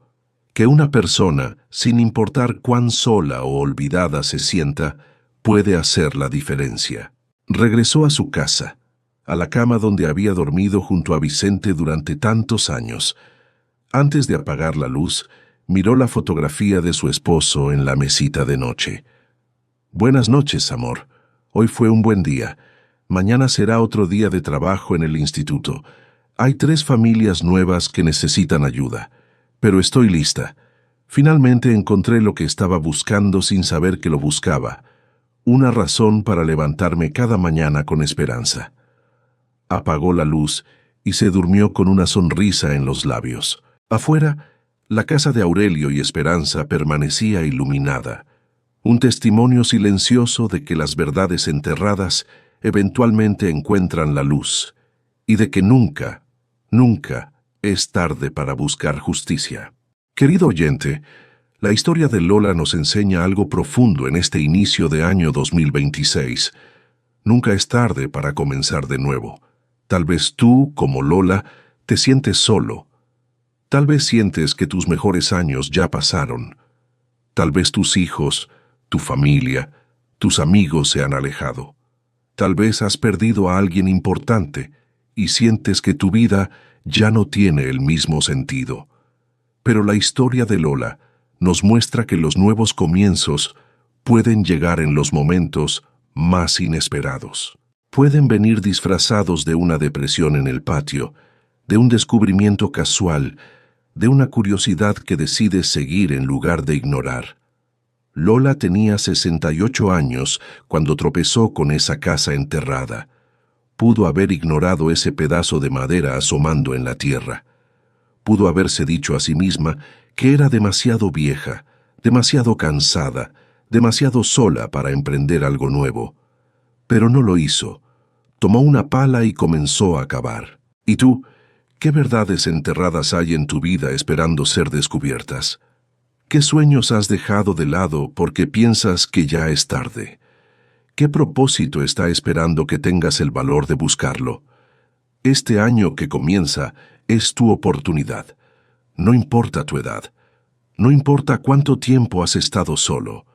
que una persona, sin importar cuán sola o olvidada se sienta, puede hacer la diferencia. Regresó a su casa, a la cama donde había dormido junto a Vicente durante tantos años. Antes de apagar la luz, miró la fotografía de su esposo en la mesita de noche. «Buenas noches, amor. Hoy fue un buen día. Mañana será otro día de trabajo en el instituto. Hay 3 familias nuevas que necesitan ayuda. Pero estoy lista. Finalmente encontré lo que estaba buscando sin saber que lo buscaba. Una razón para levantarme cada mañana con esperanza». Apagó la luz y se durmió con una sonrisa en los labios. Afuera, la casa de Aurelio y Esperanza permanecía iluminada. Un testimonio silencioso de que las verdades enterradas eventualmente encuentran la luz y de que nunca, nunca es tarde para buscar justicia. Querido oyente, la historia de Lola nos enseña algo profundo en este inicio de año 2026. Nunca es tarde para comenzar de nuevo. Tal vez tú, como Lola, te sientes solo. Tal vez sientes que tus mejores años ya pasaron. Tal vez tus hijos, tu familia, tus amigos se han alejado. Tal vez has perdido a alguien importante y sientes que tu vida ya no tiene el mismo sentido. Pero la historia de Lola nos muestra que los nuevos comienzos pueden llegar en los momentos más inesperados. Pueden venir disfrazados de una depresión en el patio, de un descubrimiento casual, de una curiosidad que decides seguir en lugar de ignorar. Lola tenía 68 años cuando tropezó con esa casa enterrada. Pudo haber ignorado ese pedazo de madera asomando en la tierra. Pudo haberse dicho a sí misma que era demasiado vieja, demasiado cansada, demasiado sola para emprender algo nuevo. Pero no lo hizo. Tomó una pala y comenzó a cavar. ¿Y tú? ¿Qué verdades enterradas hay en tu vida esperando ser descubiertas? ¿Qué sueños has dejado de lado porque piensas que ya es tarde? ¿Qué propósito está esperando que tengas el valor de buscarlo? Este año que comienza es tu oportunidad. No importa tu edad. No importa cuánto tiempo has estado solo.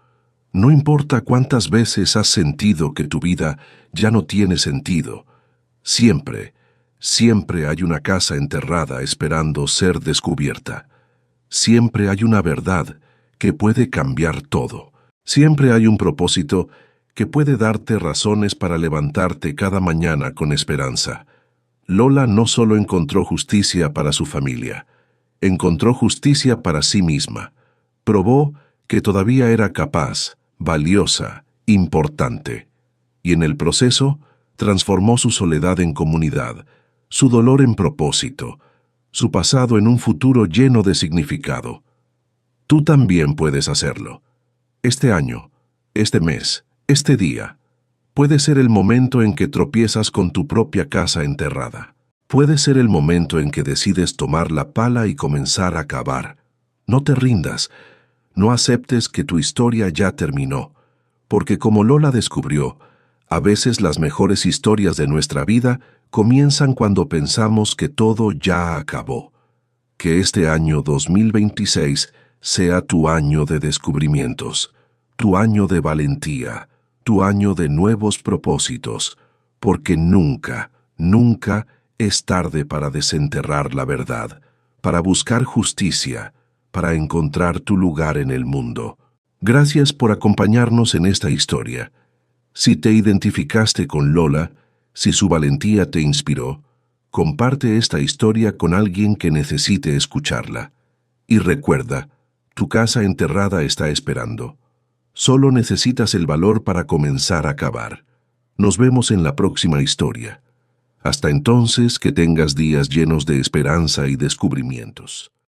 No importa cuántas veces has sentido que tu vida ya no tiene sentido. Siempre, siempre hay una casa enterrada esperando ser descubierta. Siempre hay una verdad que puede cambiar todo. Siempre hay un propósito que puede darte razones para levantarte cada mañana con esperanza. Lola no solo encontró justicia para su familia, encontró justicia para sí misma. Probó que todavía era capaz, valiosa, importante. Y en el proceso, transformó su soledad en comunidad, su dolor en propósito, su pasado en un futuro lleno de significado. Tú también puedes hacerlo. Este año, este mes, este día, puede ser el momento en que tropiezas con tu propia casa enterrada. Puede ser el momento en que decides tomar la pala y comenzar a cavar. No te rindas. No aceptes que tu historia ya terminó, porque como Lola descubrió, a veces las mejores historias de nuestra vida comienzan cuando pensamos que todo ya acabó. Que este año 2026 sea tu año de descubrimientos, tu año de valentía, tu año de nuevos propósitos, porque nunca, nunca es tarde para desenterrar la verdad, para buscar justicia, para encontrar tu lugar en el mundo. Gracias por acompañarnos en esta historia. Si te identificaste con Lola, si su valentía te inspiró, comparte esta historia con alguien que necesite escucharla. Y recuerda, tu casa enterrada está esperando. Solo necesitas el valor para comenzar a cavar. Nos vemos en la próxima historia. Hasta entonces, que tengas días llenos de esperanza y descubrimientos.